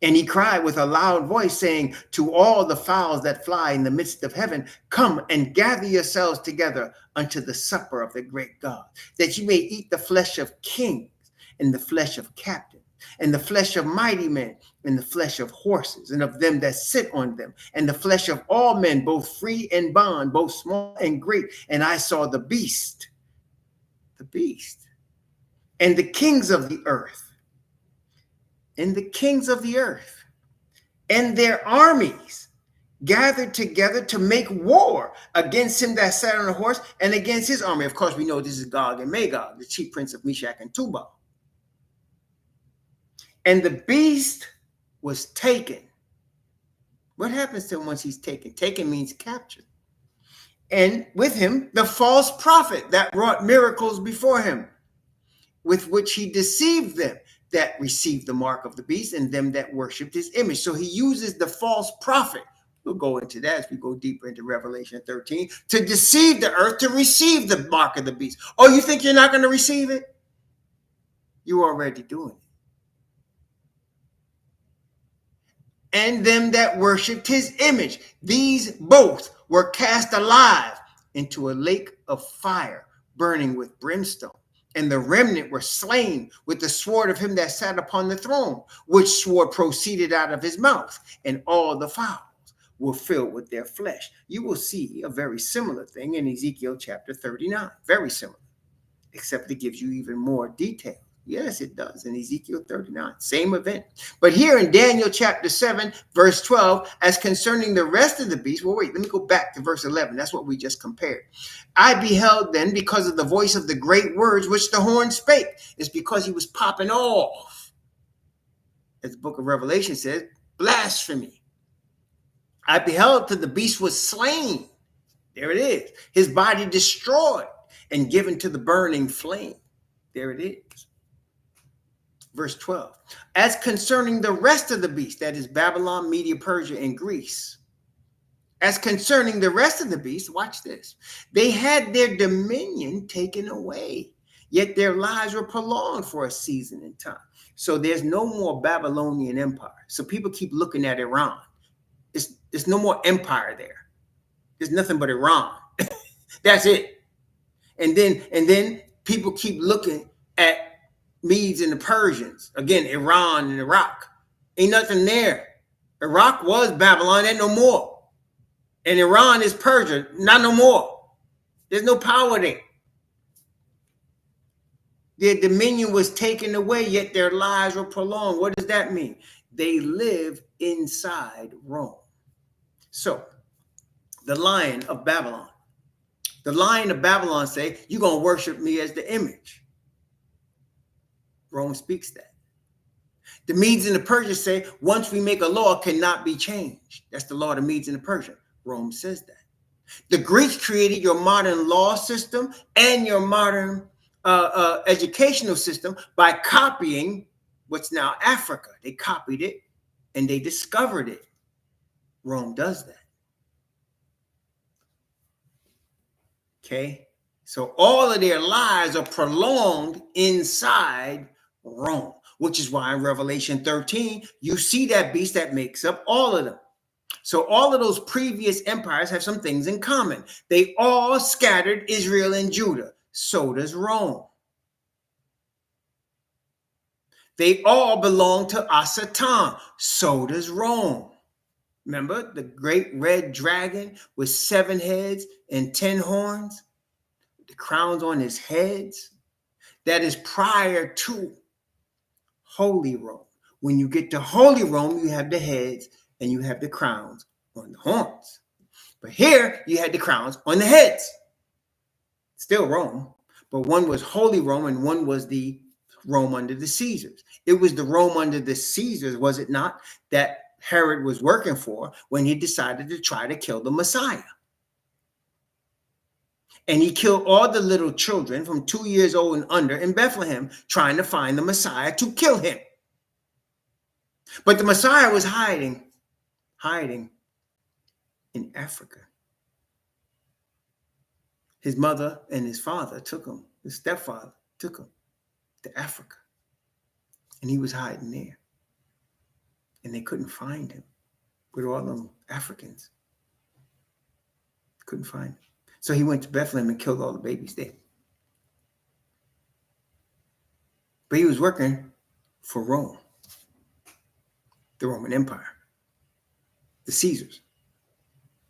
and he cried with a loud voice, saying to all the fowls that fly in the midst of heaven, come and gather yourselves together unto the supper of the great God, that you may eat the flesh of kings, and the flesh of captains, and the flesh of mighty men, and the flesh of horses, and of them that sit on them, and the flesh of all men, both free and bond, both small and great. And I saw the beast, and the kings of the earth, and their armies gathered together to make war against him that sat on a horse and against his army. Of course, we know this is Gog and Magog, the chief prince of Meshach and Tubal. And the beast was taken. What happens to him once he's taken? Taken means captured. And with him, the false prophet that wrought miracles before him, with which he deceived them that received the mark of the beast and them that worshipped his image. So he uses the false prophet. We'll go into that as we go deeper into Revelation 13, to deceive the earth to receive the mark of the beast. Oh, you think you're not going to receive it? You're already doing it. And them that worshipped his image. These both were cast alive into a lake of fire, burning with brimstone. And the remnant were slain with the sword of him that sat upon the throne, which sword proceeded out of his mouth, and all the fowls were filled with their flesh. You will see a very similar thing in Ezekiel chapter 39. Very similar, except it gives you even more detail. Yes, it does. In Ezekiel 39, same event. But here in Daniel chapter 7, verse 12, as concerning the rest of the beast, well, wait, let me go back to verse 11. That's what we just compared. I beheld then, because of the voice of the great words which the horn spake. It's because he was popping off. As the book of Revelation says, blasphemy. I beheld till the beast was slain. There it is. His body destroyed and given to the burning flame. There it is. Verse 12, as concerning the rest of the beast, that is Babylon, Media, Persia, and Greece. As concerning the rest of the beast, watch this. They had their dominion taken away, yet their lives were prolonged for a season in time. So there's no more Babylonian empire. So people keep looking at Iran. There's no more empire there. There's nothing but Iran. That's it. And then people keep looking at Medes and the Persians. Again, Iran and Iraq. Ain't nothing there. Iraq was Babylon, ain't no more. And Iran is Persia, not no more. There's no power there. Their dominion was taken away, yet their lives were prolonged. What does that mean? They live inside Rome. So, the lion of Babylon. The lion of Babylon say, you're going to worship me as the image. Rome speaks that. The Medes and the Persians say, once we make a law, it cannot be changed. That's the law of the Medes and the Persians. Rome says that. The Greeks created your modern law system and your modern educational system by copying what's now Africa. They copied it and they discovered it. Rome does that. Okay? So all of their lives are prolonged inside Rome, which is why in Revelation 13, you see that beast that makes up all of them. So all of those previous empires have some things in common. They all scattered Israel and Judah. So does Rome. They all belong to Asatan. So does Rome. Remember the great red dragon with 7 heads and 10 horns? The crowns on his heads? That is prior to Holy Rome. When you get to Holy Rome, you have the heads and you have the crowns on the horns. But here, you had the crowns on the heads. Still Rome, but one was Holy Rome and one was the Rome under the Caesars. It was the Rome under the Caesars, was it not, that Herod was working for when he decided to try to kill the Messiah. And he killed all the little children from 2 years old and under in Bethlehem, trying to find the Messiah to kill him. But the Messiah was hiding in Africa. His mother and his father took him, his stepfather took him to Africa. And he was hiding there. And they couldn't find him with all them Africans. Couldn't find him. So he went to Bethlehem and killed all the babies there. But he was working for Rome, the Roman Empire, the Caesars,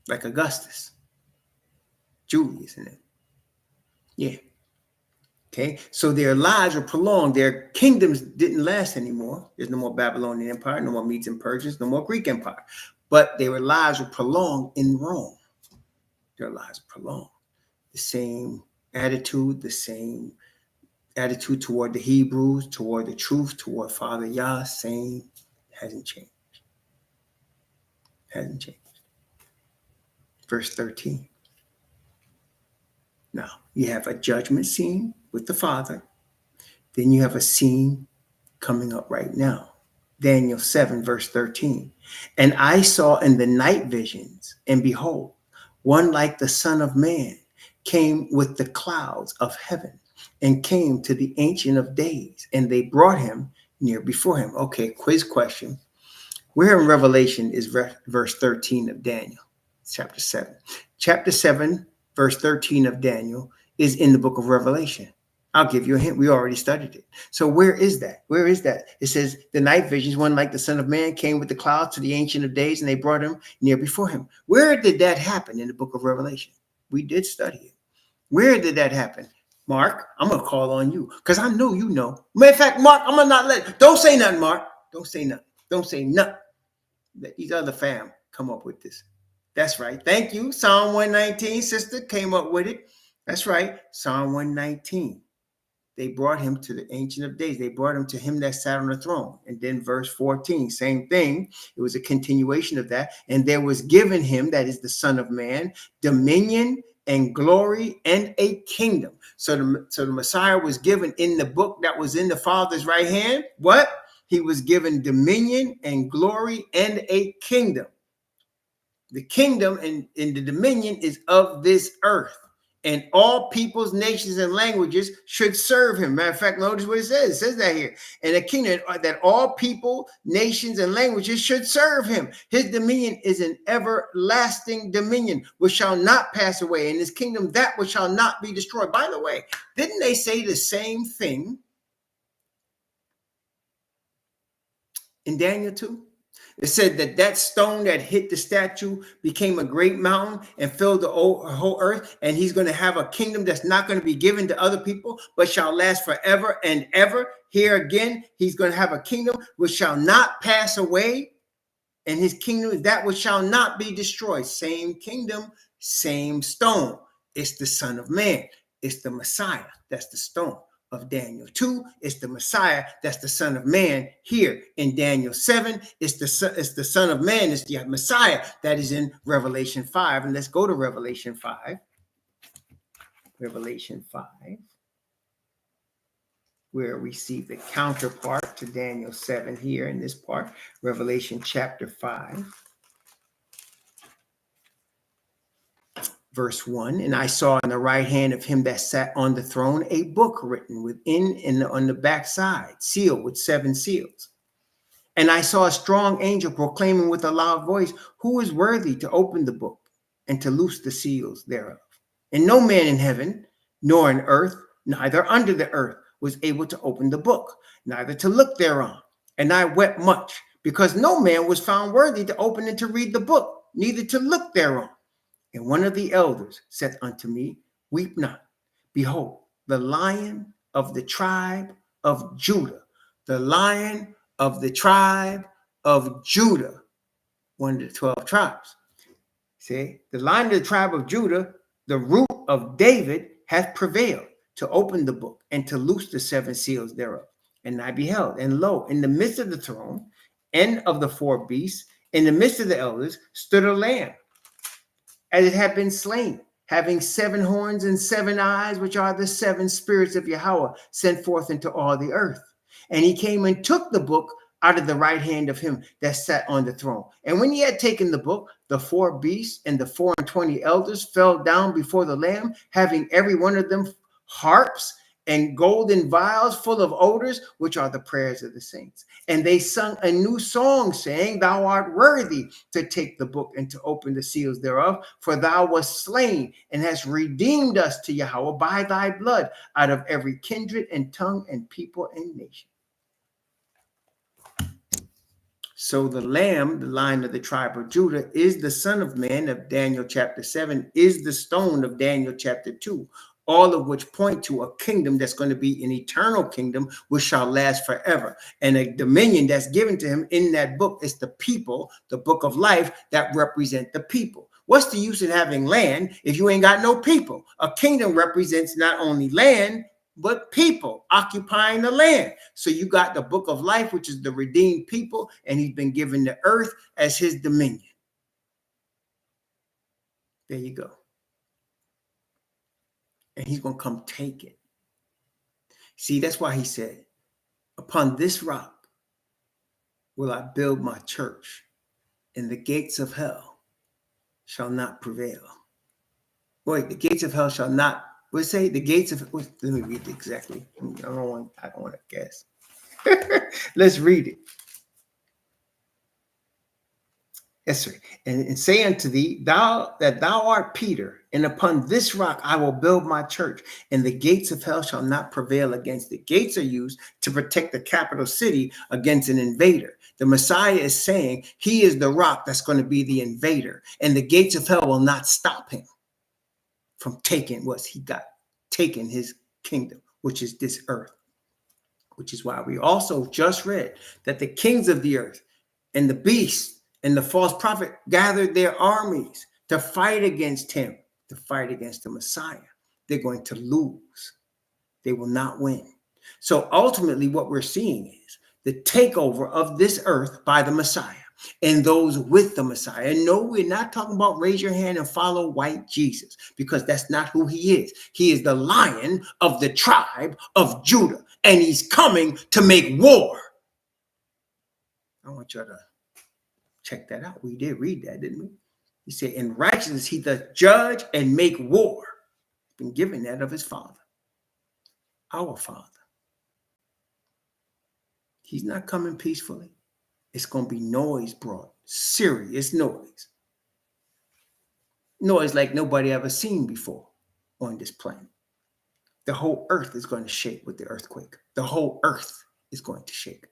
like Augustus, Julius, and them. Yeah. Okay. So their lives were prolonged. Their kingdoms didn't last anymore. There's no more Babylonian Empire, no more Medes and Persians, no more Greek Empire. But their lives were prolonged in Rome. Their lives were prolonged. The same attitude toward the Hebrews, toward the truth, toward Father Yah, same, hasn't changed. Hasn't changed. Verse 13. Now, you have a judgment scene with the Father. Then you have a scene coming up right now. Daniel 7, verse 13. And I saw in the night visions, and behold, one like the Son of Man came with the clouds of heaven and came to the Ancient of Days, and they brought him near before him. Okay, quiz question. Where in Revelation is verse 13 of Daniel, chapter 7? Chapter 7, verse 13 of Daniel is in the book of Revelation. I'll give you a hint. We already studied it. So where is that? Where is that? It says the night visions, one like the Son of Man came with the clouds to the Ancient of Days, and they brought him near before him. Where did that happen in the book of Revelation? We did study it. Where did that happen? Mark, I'm going to call on you because I know you know. Matter of fact, Mark, I'm going to don't say nothing, Mark. Don't say nothing. Don't say nothing. Let these other fam come up with this. That's right. Thank you. Psalm 119, sister, came up with it. That's right. Psalm 119. They brought him to the Ancient of Days. They brought him to him that sat on the throne. And then verse 14, same thing. It was a continuation of that. And there was given him, that is the Son of Man, dominion and glory and a kingdom. So the Messiah was given in the book that was in the Father's right hand. What? He was given dominion and glory and a kingdom. The kingdom and the dominion is of this earth. And all peoples, nations, and languages should serve him. Matter of fact, notice what it says. It says that here. And a kingdom that all people, nations, and languages should serve him. His dominion is an everlasting dominion, which shall not pass away. And his kingdom, that which shall not be destroyed. By the way, didn't they say the same thing in Daniel 2? It said that stone that hit the statue became a great mountain and filled the whole earth. And he's going to have a kingdom that's not going to be given to other people, but shall last forever and ever. Here again, he's going to have a kingdom which shall not pass away. And his kingdom is that which shall not be destroyed. Same kingdom, same stone. It's the Son of Man. It's the Messiah. That's the stone of Daniel 2. It's the Messiah. That's the Son of Man here in Daniel 7. It's the Son of Man. It's the Messiah that is in Revelation 5. And let's go to Revelation 5. Revelation 5, where we see the counterpart to Daniel 7 here in this part. Revelation chapter 5. Verse 1, and I saw in the right hand of him that sat on the throne a book written within and on the backside, sealed with 7 seals. And I saw a strong angel proclaiming with a loud voice, who is worthy to open the book and to loose the seals thereof? And no man in heaven, nor in earth, neither under the earth, was able to open the book, neither to look thereon. And I wept much, because no man was found worthy to open and to read the book, neither to look thereon. And one of the elders said unto me, weep not. Behold, the Lion of the tribe of Judah, the Lion of the tribe of Judah, one of the 12 tribes. See, the Lion of the tribe of Judah, the root of David, hath prevailed to open the book and to loose the 7 seals thereof. And I beheld, and lo, in the midst of the throne and of the four beasts, in the midst of the elders, stood a lamb, as it had been slain, having 7 horns and 7 eyes, which are the 7 spirits of Yahweh, sent forth into all the earth. And he came and took the book out of the right hand of him that sat on the throne. And when he had taken the book, the 4 beasts and the 24 elders fell down before the Lamb, having every one of them harps and golden vials full of odors, which are the prayers of the saints. And they sung a new song, saying, Thou art worthy to take the book and to open the seals thereof, for thou wast slain and hast redeemed us to Yahweh by thy blood out of every kindred and tongue and people and nation. So the Lamb, the Lion of the tribe of Judah, is the Son of Man of Daniel chapter 7, is the stone of Daniel chapter 2, all of which point to a kingdom that's going to be an eternal kingdom which shall last forever. And a dominion that's given to him in that book is the people, the book of life that represent the people. What's the use in having land if you ain't got no people? A kingdom represents not only land, but people occupying the land. So you got the book of life, which is the redeemed people, and he's been given the earth as his dominion. There you go. And he's going to come take it. See, that's why he said, upon this rock will I build my church, and the gates of hell shall not prevail. Wait, the gates of hell shall not, let's say the gates of, let me read it exactly. I don't want to guess. Let's read it. Yes, sir. And say unto thee, thou art Peter, and upon this rock I will build my church, and the gates of hell shall not prevail against it. Gates are used to protect the capital city against an invader. The Messiah is saying he is the rock that's going to be the invader, and the gates of hell will not stop him from taking what he got, taking his kingdom, which is this earth. Which is why we also just read that the kings of the earth and the beasts and the false prophet gathered their armies to fight against him, to fight against the Messiah. They're going to lose. They will not win. So ultimately what we're seeing is the takeover of this earth by the Messiah and those with the Messiah. And no, we're not talking about raise your hand and follow white Jesus, because that's not who he is. He is the Lion of the tribe of Judah, and he's coming to make war. I want you to check that out. We did read that, didn't we? He said, in righteousness, he does judge and make war. He's been given that of his Father, our Father. He's not coming peacefully. It's going to be noise brought, serious noise. Noise like nobody ever seen before on this planet. The whole earth is going to shake with the earthquake. The whole earth is going to shake.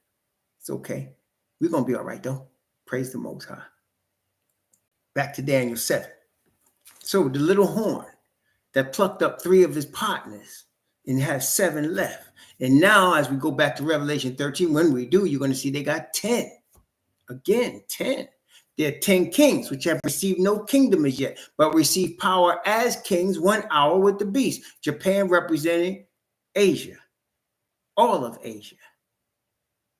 It's okay. We're going to be all right, though. Praise the Most High. Back to Daniel 7. So the little horn that plucked up 3 of his partners and has 7 left. And now as we go back to Revelation 13, when we do, you're going to see they got 10. Again, 10. There are 10 kings, which have received no kingdom as yet, but receive power as kings 1 hour with the beast. Japan representing Asia, all of Asia.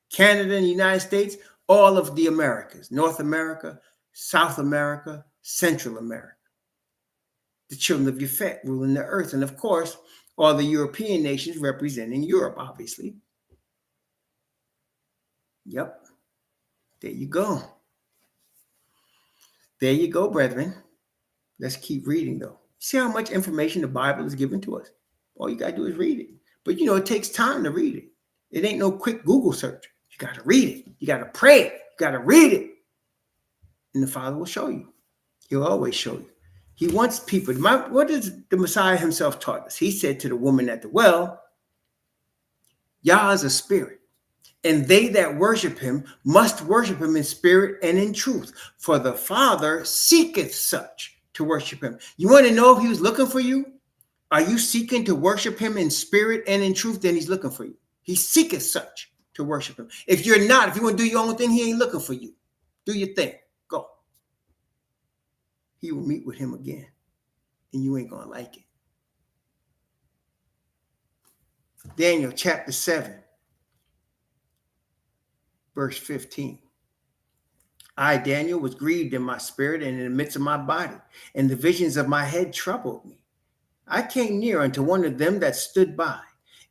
Canada and the United States, all of the Americas, North America, South America, Central America. The children of Yafet ruling the earth. And of course, all the European nations representing Europe, obviously. Yep. There you go. There you go, brethren. Let's keep reading, though. See how much information the Bible is giving to us? All you got to do is read it. But, it takes time to read it. It ain't no quick Google search. You got to read it. You got to pray it. You got to read it. And the Father will show you. He'll always show you. He wants people. What does the Messiah himself taught us? He said to the woman at the well, Yah is a spirit, and they that worship him must worship him in spirit and in truth. For the Father seeketh such to worship him. You want to know if he was looking for you? Are you seeking to worship him in spirit and in truth? Then he's looking for you. He seeketh such to worship him. If you're not, if you want to do your own thing, he ain't looking for you. Do your thing. Go. He will meet with him again, and you ain't going to like it. Daniel chapter 7. Verse 15. I, Daniel, was grieved in my spirit and in the midst of my body, and the visions of my head troubled me. I came near unto one of them that stood by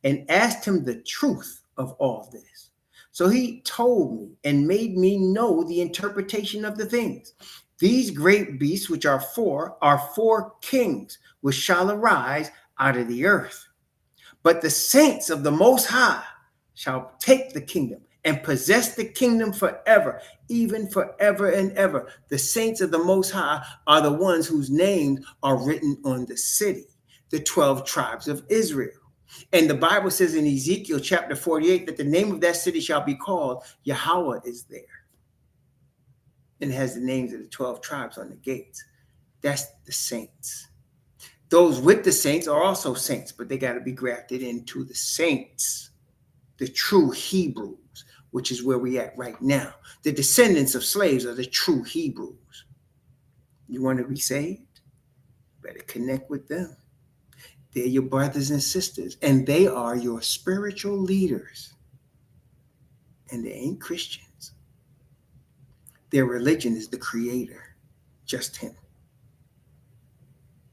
and asked him the truth of all this. So he told me and made me know the interpretation of the things. These great beasts, which are four kings, which shall arise out of the earth. But the saints of the Most High shall take the kingdom and possess the kingdom forever, even forever and ever. The saints of the Most High are the ones whose names are written on the city, the 12 tribes of Israel. And the Bible says in Ezekiel chapter 48 that the name of that city shall be called Yahweh is there. And it has the names of the 12 tribes on the gates. That's the saints. Those with the saints are also saints, but they got to be grafted into the saints, the true Hebrews, which is where we at right now. The descendants of slaves are the true Hebrews. You want to be saved? Better connect with them. They're your brothers and sisters, and they are your spiritual leaders. And they ain't Christians. Their religion is the Creator, just Him.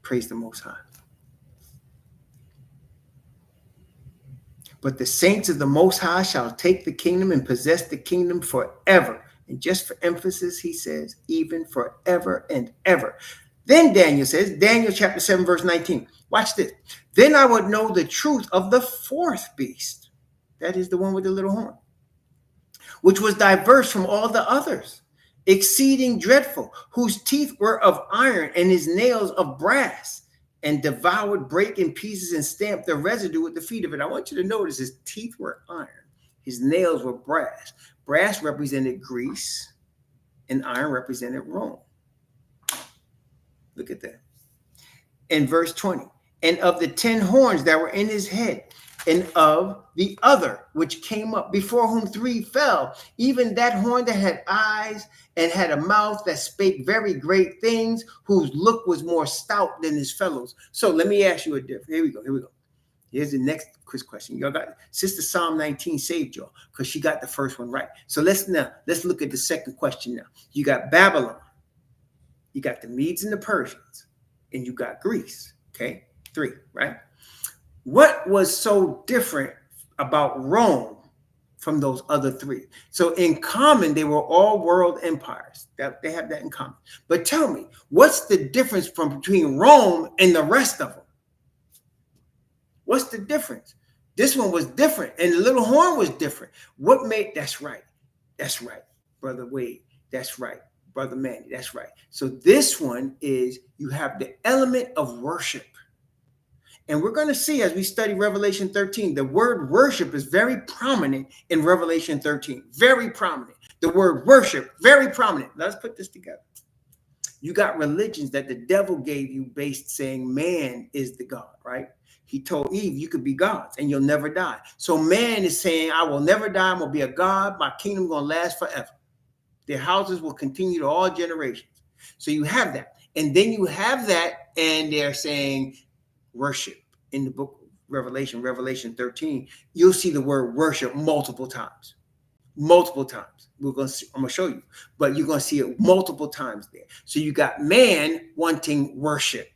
Praise the Most High. But the saints of the Most High shall take the kingdom and possess the kingdom forever. And just for emphasis, he says, even forever and ever. Then Daniel says, Daniel chapter 7, verse 19. Watch this. Then I would know the truth of the fourth beast. That is the one with the little horn, which was diverse from all the others, exceeding dreadful, whose teeth were of iron and his nails of brass, and devoured, brake in pieces, and stamped the residue with the feet of it. I want you to notice his teeth were iron. His nails were brass. Brass represented Greece, and iron represented Rome. Look at that. In verse 20, and of the 10 horns that were in his head, and of the other which came up, before whom 3 fell, even that horn that had eyes and had a mouth that spake very great things, whose look was more stout than his fellows. So let me ask you a different. Here we go. Here's the next quiz question. Y'all got Sister Psalm 19 saved y'all because she got the first one right. So let's look at the second question now. You got Babylon, you got the Medes and the Persians, and you got Greece. Okay, 3, right? What was so different about Rome from those other 3? So in common, they were all world empires. They have that in common. But tell me, what's the difference between Rome and the rest of them? What's the difference? This one was different, and the little horn was different. That's right. That's right, Brother Wade. That's right, Brother Manny. That's right. So this one is, you have the element of worship. And we're going to see as we study Revelation 13, the word worship is very prominent in Revelation 13. Very prominent. The word worship, very prominent. Let's put this together. You got religions that the devil gave you based saying man is the God, right? He told Eve, you could be gods and you'll never die. So man is saying, I will never die. I'm going to be a God. My kingdom going to last forever. Their houses will continue to all generations. So you have that. And then you have that, and they're saying worship. In the book of Revelation 13, you'll see the word worship multiple times. I'm going to show you, but you're going to see it multiple times there. So you got man wanting worship.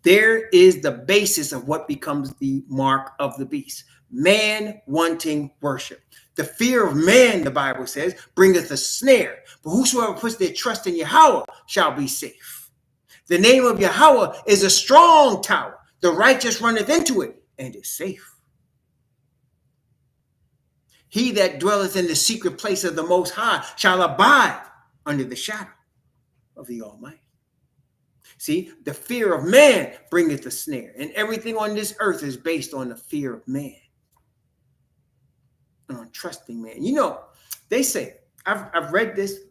There is the basis of what becomes the mark of the beast. Man wanting worship. The fear of man, the Bible says, bringeth a snare. But whosoever puts their trust in Yahweh shall be safe. The name of Yahweh is a strong tower. The righteous runneth into it and is safe. He that dwelleth in the secret place of the Most High shall abide under the shadow of the Almighty. See, the fear of man bringeth a snare, and everything on this earth is based on the fear of man and on trusting man. You know, they say, I've read this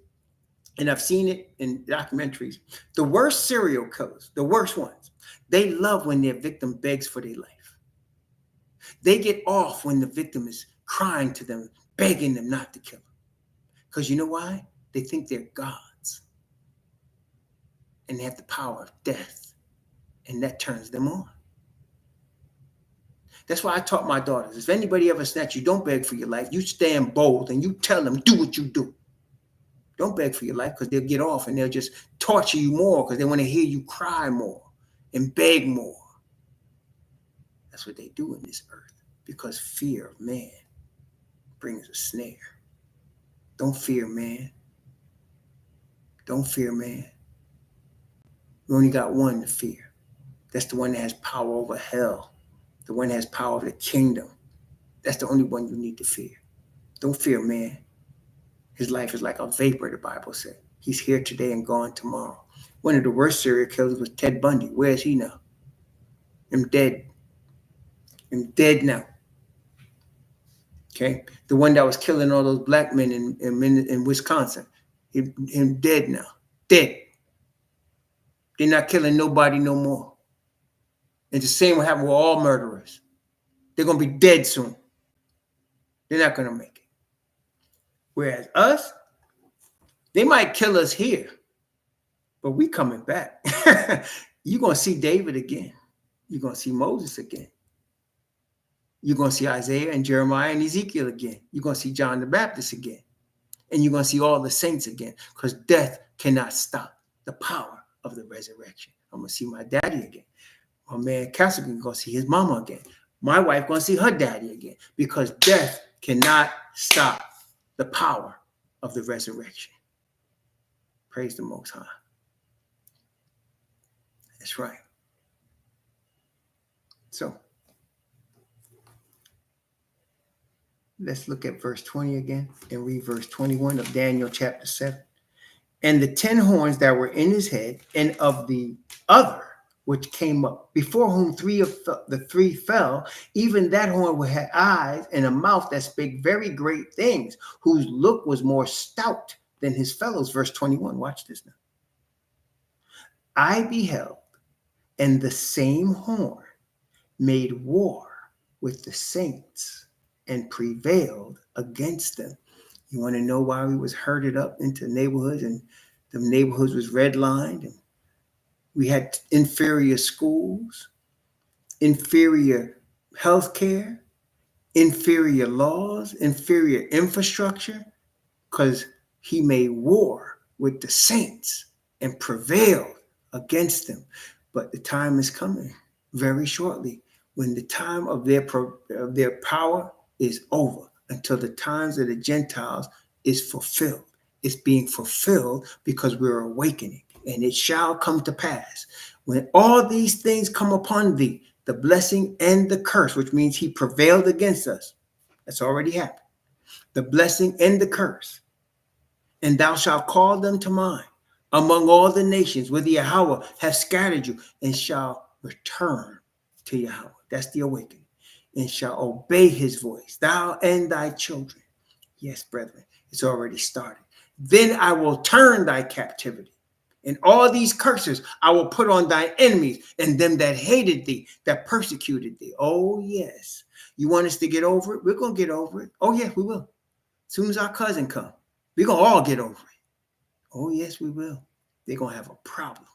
and I've seen it in documentaries. The worst serial killers, the worst ones, they love when their victim begs for their life. They get off when the victim is crying to them, begging them not to kill them. Because you know why? They think they're gods. And they have the power of death. And that turns them on. That's why I taught my daughters, if anybody ever snatch you, don't beg for your life. You stand bold and you tell them, do what you do. Don't beg for your life, because they'll get off and they'll just torture you more because they want to hear you cry more and beg more. That's what they do in this earth, because fear of man brings a snare. Don't fear man. Don't fear man. We only got one to fear. That's the one that has power over hell. The one that has power over the kingdom. That's the only one you need to fear. Don't fear man. His life is like a vapor, the Bible said. He's here today and gone tomorrow. One of the worst serial killers was Ted Bundy. Where is he now? I'm dead. I'm dead now. Okay? The one that was killing all those black men in Wisconsin. Him dead now. Dead. They're not killing nobody no more. And the same will happen with all murderers. They're going to be dead soon. They're not going to make it. Whereas us, they might kill us here, but we coming back. You're going to see David again. You're going to see Moses again. You're going to see Isaiah and Jeremiah and Ezekiel again. You're going to see John the Baptist again. And you're going to see all the saints again, because death cannot stop the power of the resurrection. I'm going to see my daddy again. My man Castle going to see his mama again. My wife going to see her daddy again, because death cannot stop the power of the resurrection. Praise the Most High. That's right. So let's look at verse 20 again and read verse 21 of Daniel chapter 7. And the 10 horns that were in his head, and of the other which came up, before whom the three fell, even that horn had eyes and a mouth that spake very great things, whose look was more stout than his fellows. Verse 21, watch this now. I beheld, and the same horn made war with the saints and prevailed against them. You want to know why we was herded up into neighborhoods, and the neighborhoods was redlined, and we had inferior schools, inferior healthcare, inferior laws, inferior infrastructure? Because he made war with the saints and prevailed against them. But the time is coming very shortly when the time of their power is over, until the times of the Gentiles is fulfilled. It's being fulfilled because we're awakening. And it shall come to pass, when all these things come upon thee, the blessing and the curse, which means he prevailed against us. That's already happened. The blessing and the curse. And thou shalt call them to mind among all the nations where the Yahweh hath scattered you, and shall return to Yahweh. That's the awakening. And shall obey his voice, thou and thy children. Yes, brethren, it's already started. Then I will turn thy captivity. And all these curses I will put on thine enemies and them that hated thee, that persecuted thee. Oh, yes. You want us to get over it? We're going to get over it. Oh, yes, we will. As soon as our cousin comes, we're going to all get over it. Oh, yes, we will. They're going to have a problem.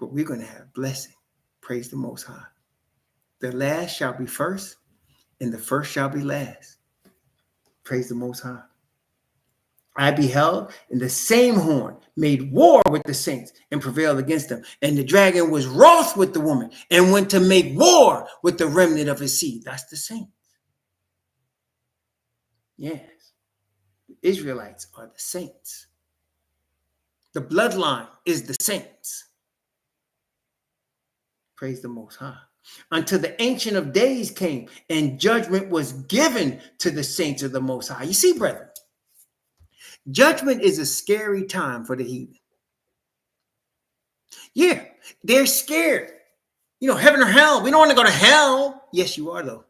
But we're going to have blessing. Praise the Most High. The last shall be first, and the first shall be last. Praise the Most High. I beheld, and the same horn made war with the saints and prevailed against them. And the dragon was wroth with the woman and went to make war with the remnant of his seed. That's the saints. Yes. The Israelites are the saints. The bloodline is the saints. Praise the Most High. Until the Ancient of Days came, and judgment was given to the saints of the Most High. You see, brethren, judgment is a scary time for the heathen. Yeah, they're scared. You know, heaven or hell. We don't want to go to hell. Yes, you are, though.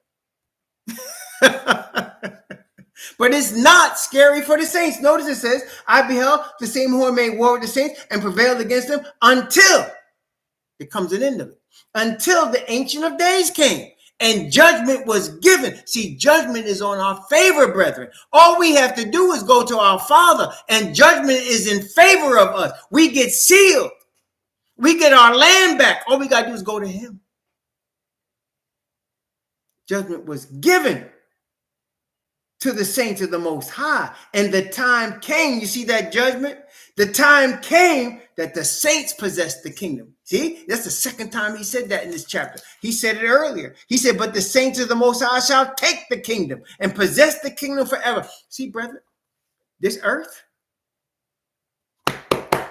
But it's not scary for the saints. Notice it says, I beheld the same horn made war with the saints and prevailed against them until it comes an end of it. Until the Ancient of Days came and judgment was given. See, judgment is on our favor, brethren. All we have to do is go to our Father, and judgment is in favor of us. We get sealed. We get our land back. All we got to do is go to him. Judgment was given to the saints of the Most High. And the time came, you see that judgment? The time came that the saints possessed the kingdom. See, that's the second time he said that in this chapter. He said it earlier. He said, but the saints of the Most High shall take the kingdom and possess the kingdom forever. See, brethren, this earth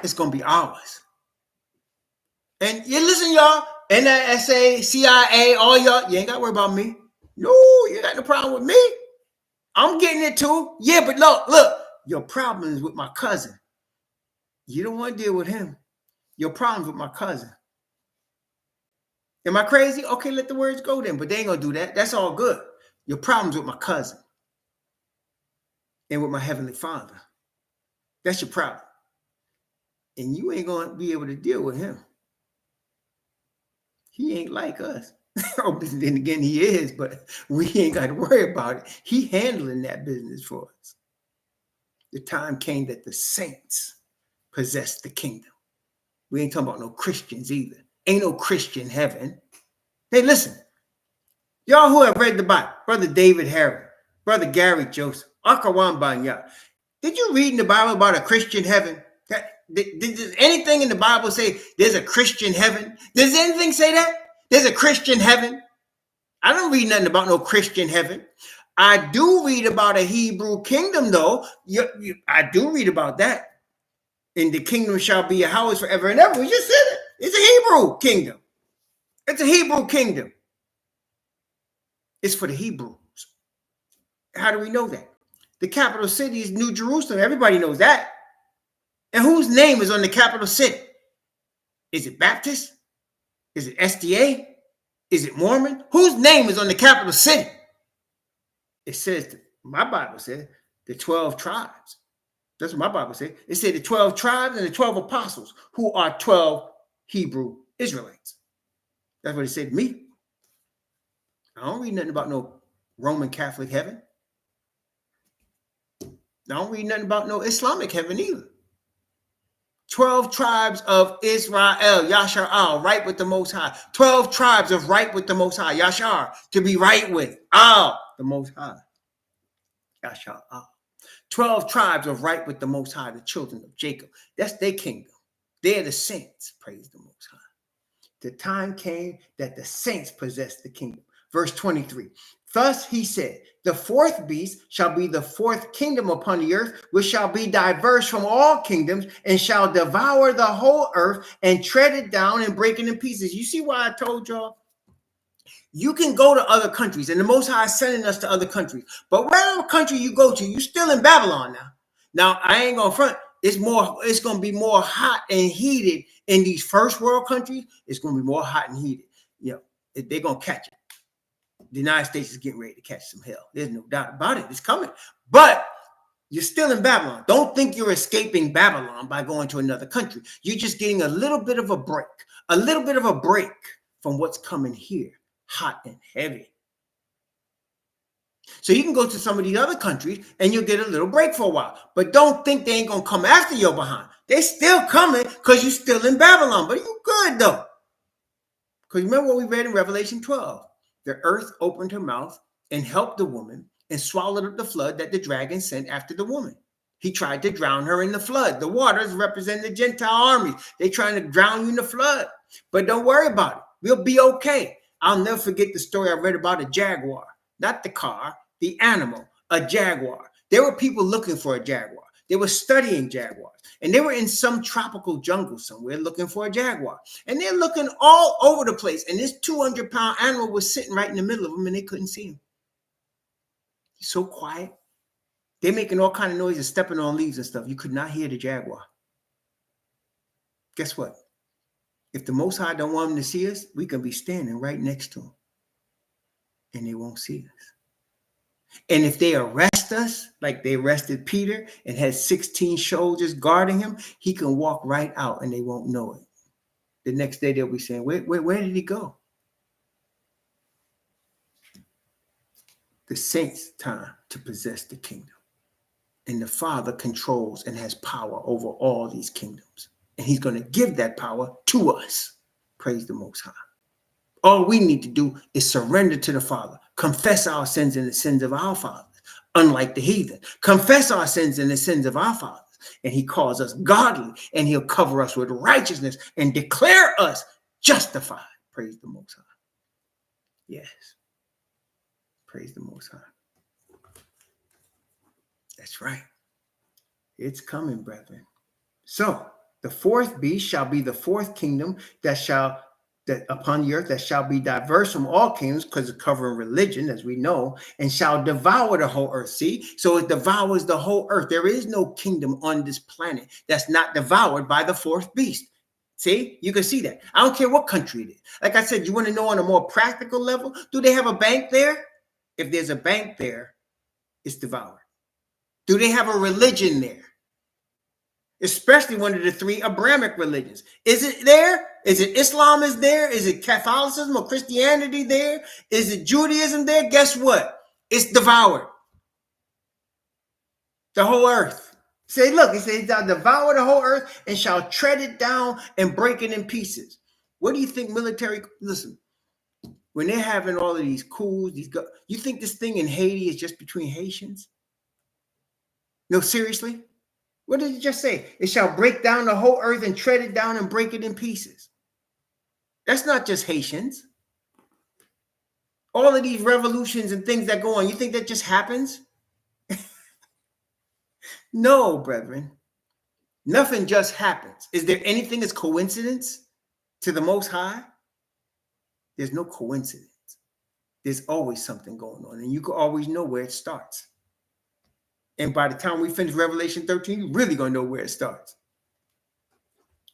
is going to be ours. And you listen, y'all, NSA, CIA, all y'all, you ain't got to worry about me. No, you ain't got no problem with me. I'm getting it too. Yeah, but look, your problem is with my cousin. You don't want to deal with him. Your problem's with my cousin. Am I crazy? Okay, let the words go then, but they ain't going to do that. That's all good. Your problem's with my cousin and with my heavenly Father. That's your problem. And you ain't going to be able to deal with him. He ain't like us. Then again, he is, but we ain't got to worry about it. He handling that business for us. The time came that the saints possessed the kingdom. We ain't talking about no Christians either. Ain't no Christian heaven. Hey, listen. Y'all who have read the Bible, Brother David Harry, Brother Gary Joseph, Akawan Banya, did you read in the Bible about a Christian heaven? Does anything in the Bible say there's a Christian heaven? Does anything say that? There's a Christian heaven? I don't read nothing about no Christian heaven. I do read about a Hebrew kingdom, though. I do read about that. And the kingdom shall be a house forever and ever. We just said it. It's a Hebrew kingdom. It's a Hebrew kingdom. It's for the Hebrews. How do we know that? The capital city is New Jerusalem. Everybody knows that. And whose name is on the capital city? Is it Baptist? Is it SDA? Is it Mormon? Whose name is on the capital city? It says, my Bible said, the 12 tribes. That's what my Bible said. It said the 12 tribes and the 12 apostles, who are 12 Hebrew Israelites. That's what it said to me. I don't read nothing about no Roman Catholic heaven. I don't read nothing about no Islamic heaven either. 12 tribes of Israel, Yashar, right with the Most High. 12 tribes of right with the Most High, Yashar, to be right with, the Most High. Yashar, 12 tribes of right with the Most High, the children of Jacob. That's their kingdom. They're the saints, praise the Most High. The time came that the saints possessed the kingdom. Verse 23. Thus he said, the fourth beast shall be the fourth kingdom upon the earth, which shall be diverse from all kingdoms, and shall devour the whole earth and tread it down and break it in pieces. You see why I told y'all? You can go to other countries, and the Most High is sending us to other countries. But whatever country you go to, you're still in Babylon now. Now, I ain't gonna front. It's going to be more hot and heated in these first world countries. It's going to be more hot and heated. You know, they're going to catch it. The United States is getting ready to catch some hell. There's no doubt about it. It's coming. But you're still in Babylon. Don't think you're escaping Babylon by going to another country. You're just getting a little bit of a break from what's coming here, hot and heavy. So you can go to some of these other countries and you'll get a little break for a while. But don't think they ain't going to come after your behind. They still coming because you're still in Babylon. But you good, though. Because remember what we read in Revelation 12. The earth opened her mouth and helped the woman and swallowed up the flood that the dragon sent after the woman. He tried to drown her in the flood. The waters represent the Gentile armies. They're trying to drown you in the flood. But don't worry about it. We'll be okay. I'll never forget the story I read about a jaguar. Not the car, the animal, a jaguar. There were people looking for a jaguar. They were studying jaguars. And they were in some tropical jungle somewhere looking for a jaguar. And they're looking all over the place. And this 200-pound animal was sitting right in the middle of them and they couldn't see him. He's so quiet. They're making all kind of noises, stepping on leaves and stuff. You could not hear the jaguar. Guess what? If the Most High don't want them to see us, we can be standing right next to them. And they won't see us. And if they arrest us, like they arrested Peter and had 16 soldiers guarding him, he can walk right out and they won't know it. The next day they'll be saying, where did he go? The saints' time to possess the kingdom. And the Father controls and has power over all these kingdoms. And he's going to give that power to us. Praise the Most High. All we need to do is surrender to the Father. confess our sins and the sins of our fathers, unlike the heathen. Confess our sins and the sins of our fathers, and he calls us godly, and he'll cover us with righteousness and declare us justified. Praise the Most High. Yes. Praise the Most High. That's right. It's coming, brethren. So the fourth beast shall be the fourth kingdom that upon the earth that shall be diverse from all kingdoms, because it's covering religion, as we know, and shall devour the whole earth. See, so it devours the whole earth. There is no kingdom on this planet that's not devoured by the fourth beast. See, you can see that. I don't care what country it is. Like I said, you want to know on a more practical level, do they have a bank there? If there's a bank there, it's devoured. Do they have a religion there? Especially one of the three Abrahamic religions. Is it there? Is it Islam is there? Is it Catholicism or Christianity there? Is it Judaism there? Guess what? It's devoured. The whole earth. Say, look, it says, "Thou devour the whole earth and shall tread it down and break it in pieces." What do you think military, listen, when they're having all of these coups, you think this thing in Haiti is just between Haitians? No, seriously? What did it just say? It shall break down the whole earth and tread it down and break it in pieces. That's not just Haitians. All of these revolutions and things that go on, you think that just happens? No, brethren. Nothing just happens. Is there anything as coincidence to the Most High? There's no coincidence. There's always something going on, and you can always know where it starts. And by the time we finish Revelation 13, you're really going to know where it starts.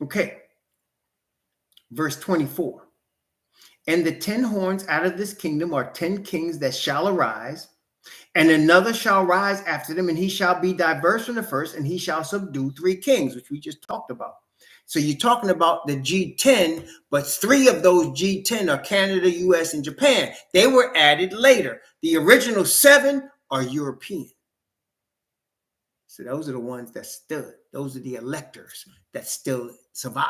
Okay. Verse 24. And the 10 horns out of this kingdom are 10 kings that shall arise, and another shall rise after them, and he shall be diverse from the first, and he shall subdue 3 kings, which we just talked about. So you're talking about the G10, but 3 of those G10 are Canada, US, and Japan. They were added later. The original 7 are European. So those are the ones that stood. Those are the electors that still survive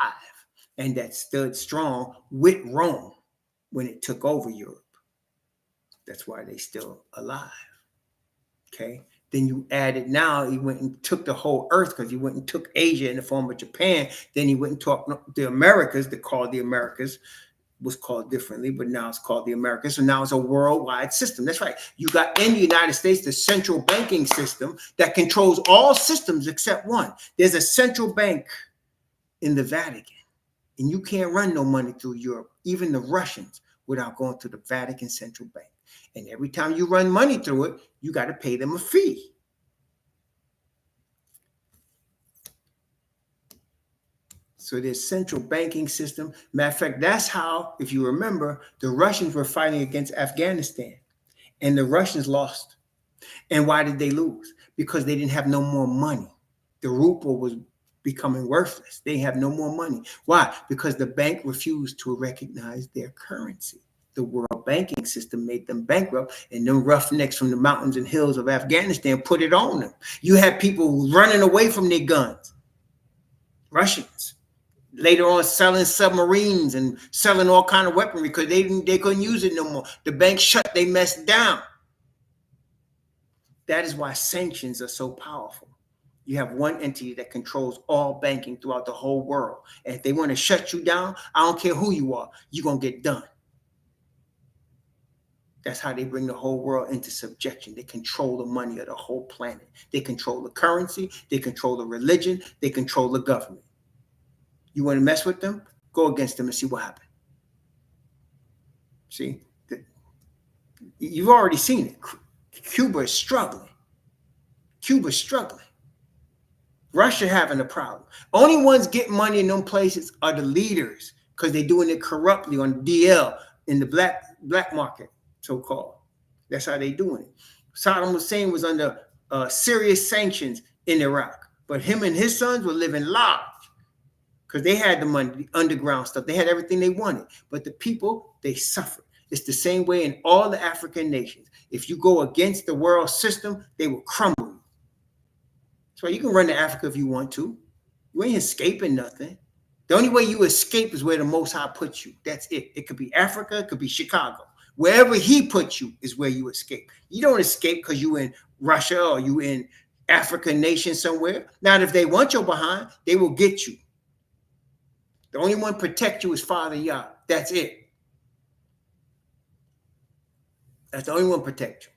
and that stood strong with Rome when it took over Europe. That's why they still alive. Okay. Then you added now, he went and took the whole earth, because he went and took Asia in the form of Japan. Then he went and took the Americas, they called the Americas, was called differently, but now it's called the Americas. So now it's a worldwide system. That's right. You got in the United States the central banking system that controls all systems except one. There's a central bank in the Vatican, and you can't run no money through Europe, even the Russians, without going to the Vatican central bank. And every time you run money through it, you got to pay them a fee. So there's central banking system. Matter of fact, that's how, if you remember, the Russians were fighting against Afghanistan, and the Russians lost. And why did they lose? Because they didn't have no more money. The ruble was becoming worthless. They have no more money. Why? Because the bank refused to recognize their currency. The world banking system made them bankrupt, and them roughnecks from the mountains and hills of Afghanistan put it on them. You had people running away from their guns. Russians. Later on, selling submarines and selling all kind of weaponry because they couldn't use it no more. The bank shut, they messed down. That is why sanctions are so powerful. You have one entity that controls all banking throughout the whole world. And if they want to shut you down, I don't care who you are, you're going to get done. That's how they bring the whole world into subjection. They control the money of the whole planet. They control the currency. They control the religion. They control the government. You want to mess with them? Go against them and see what happens. See? You've already seen it. Cuba is struggling. Cuba's struggling. Russia having a problem. Only ones getting money in them places are the leaders, because they're doing it corruptly on DL in the black market, so-called. That's how they doing it. Saddam Hussein was under serious sanctions in Iraq, but him and his sons were living large because they had the money, the underground stuff. They had everything they wanted, but the people, they suffered. It's the same way in all the African nations. If you go against the world system, they will crumble. So you can run to Africa if you want to. You ain't escaping nothing. The only way you escape is where the Most High puts you. That's it. It could be Africa. It could be Chicago. Wherever he puts you is where you escape. You don't escape because you in Russia or you in African nation somewhere. Now, if they want your behind, they will get you. The only one protect you is Father Yah. That's it. That's the only one protect you.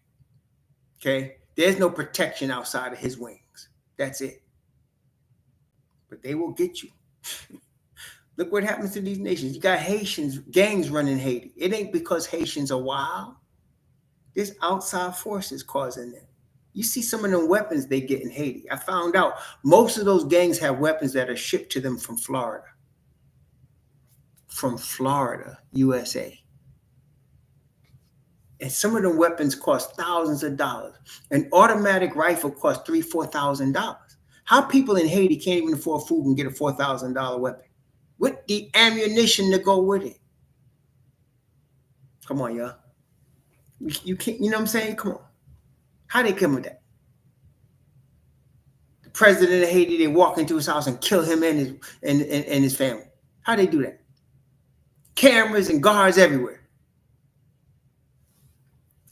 Okay? There's no protection outside of his wings. That's it. But they will get you. Look what happens to these nations. You got Haitians, gangs running Haiti. It ain't because Haitians are wild. There's outside forces causing them. You see some of them weapons they get in Haiti. I found out most of those gangs have weapons that are shipped to them from Florida. From Florida, USA. And some of them weapons cost thousands of dollars. An automatic rifle costs $3,000-$4,000. How people in Haiti can't even afford food and get a $4,000 weapon with the ammunition to go with it? Come on, y'all. You can't, you know what I'm saying? Come on. How they come with that? The president of Haiti, they walk into his house and kill him and his family. How they do that? Cameras and guards everywhere.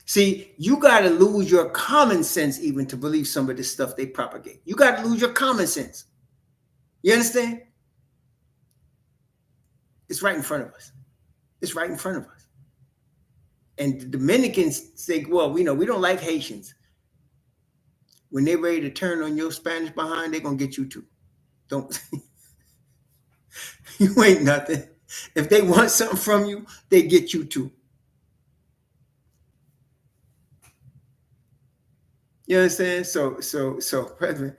See, you got to lose your common sense even to believe some of this stuff they propagate. You got to lose your common sense. You understand? It's right in front of us. It's right in front of us. And the Dominicans say, well, we don't like Haitians. When they're ready to turn on your Spanish behind, they're going to get you too. Don't. You ain't nothing. If they want something from you, they get you too. You understand? So, President,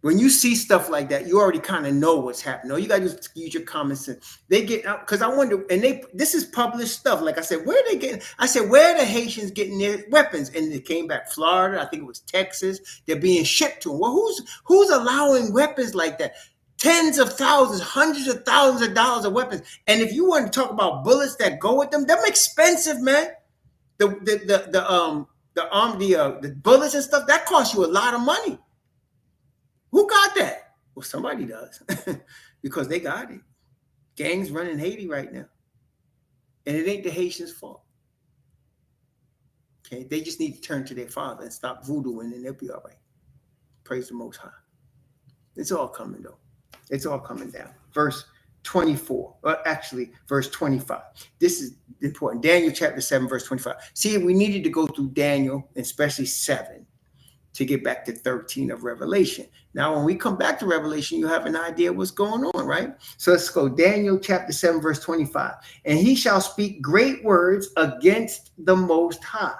when you see stuff like that, you already kind of know what's happening. All you got to do is use your common sense. They get out, because I wonder, and this is published stuff. Like I said, where are they getting? I said, where are the Haitians getting their weapons? And they came back, Florida, I think it was Texas. They're being shipped to them. Well, who's allowing weapons like that? Tens of thousands, hundreds of thousands of dollars of weapons. And if you want to talk about bullets that go with them expensive, man. The bullets and stuff, that costs you a lot of money. Who got that? Well, somebody does. Because they got it. Gangs running Haiti right now. And it ain't the Haitians' fault. Okay, they just need to turn to their Father and stop voodooing, and they'll be all right. Praise the Most High. It's all coming, though. It's all coming down. Verse 24, verse 25. This is important. Daniel chapter 7, verse 25. See, we needed to go through Daniel, especially 7, to get back to 13 of Revelation. Now, when we come back to Revelation, you have an idea what's going on, right? So let's go. Daniel chapter 7, verse 25. And he shall speak great words against the Most High,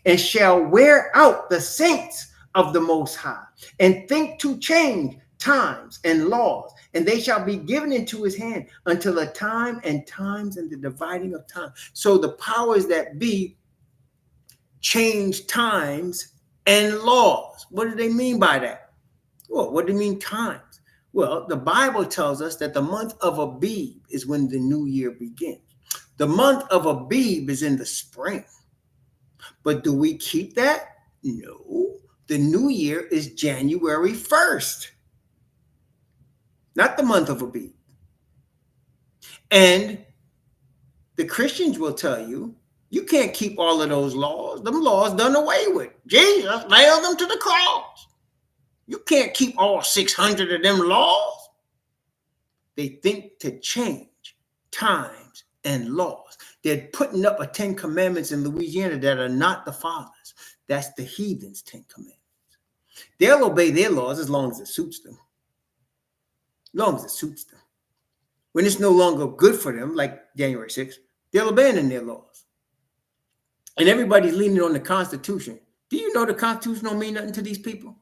and shall wear out the saints of the Most High, and think to change times and laws, and they shall be given into his hand until a time and times and the dividing of time. So the powers that be change times and laws. What do they mean by that? Well, what do they mean times? Well, the Bible tells us that the month of Abib is when the new year begins. The month of Abib is in the spring. But do we keep that? No. The new year is January 1st. Not the month of Abib. And the Christians will tell you, you can't keep all of those laws. Them laws done away with. Jesus nailed them to the cross. You can't keep all 600 of them laws. They think to change times and laws. They're putting up a 10 commandments in Louisiana that are not the Father's. That's the heathens' 10 commandments. They'll obey their laws as long as it suits them. As long as it suits them. When it's no longer good for them, like January 6th, they'll abandon their laws. And everybody's leaning on the Constitution. Do you know the Constitution don't mean nothing to these people?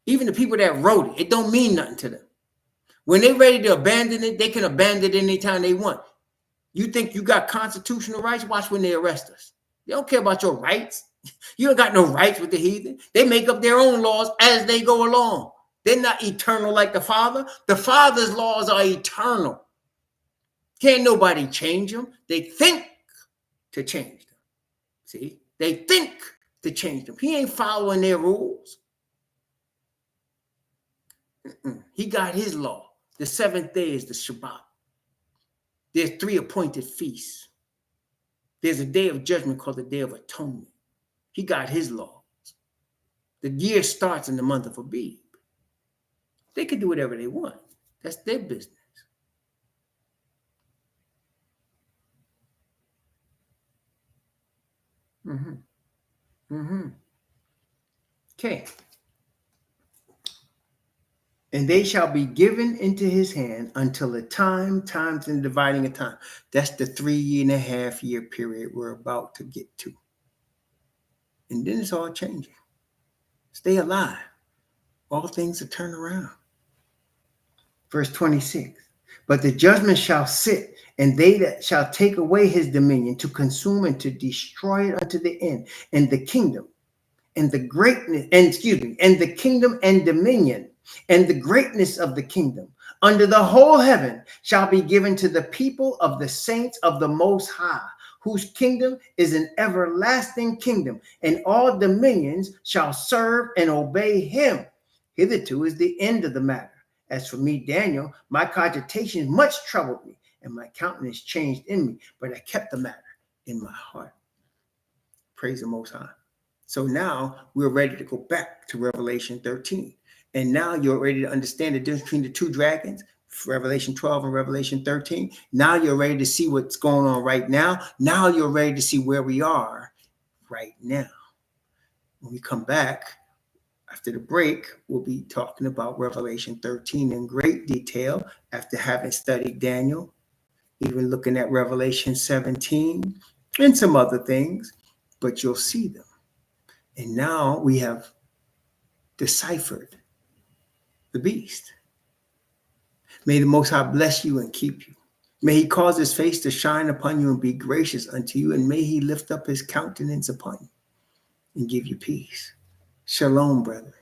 Even the people that wrote it, it don't mean nothing to them. When they're ready to abandon it, they can abandon it anytime they want. You think you got constitutional rights? Watch when they arrest us. They don't care about your rights. You don't got no rights with the heathen. They make up their own laws as they go along. They're not eternal like the Father. The Father's laws are eternal. Can't nobody change them. They think to change them. See? They think to change them. He ain't following their rules. He got his law. The 7th day is the Shabbat. There's 3 appointed feasts. There's a day of judgment called the Day of Atonement. He got his laws. The year starts in the month of Abib. They can do whatever they want. That's their business. Okay. And they shall be given into his hand until the times and dividing of time. That's the 3.5 year period we're about to get to. And then it's all changing. Stay alive. All things will turn around. Verse 26. But the judgment shall sit, and they that shall take away his dominion to consume and to destroy it unto the end, and the kingdom and the greatness, and the kingdom and dominion and the greatness of the kingdom under the whole heaven shall be given to the people of the saints of the Most High, whose kingdom is an everlasting kingdom, and all dominions shall serve and obey him. Hitherto is the end of the matter. As for me, Daniel, my cogitations much troubled me, and my countenance changed in me, but I kept the matter in my heart. Praise the Most High. So now we're ready to go back to Revelation 13. And now you're ready to understand the difference between the two dragons, Revelation 12 and Revelation 13. Now you're ready to see what's going on right now. Now you're ready to see where we are right now. When we come back after the break, we'll be talking about Revelation 13 in great detail after having studied Daniel, even looking at Revelation 17 and some other things, but you'll see them. And now we have deciphered the beast. May the Most High bless you and keep you. May he cause his face to shine upon you and be gracious unto you, and may he lift up his countenance upon you and give you peace. Shalom, brethren.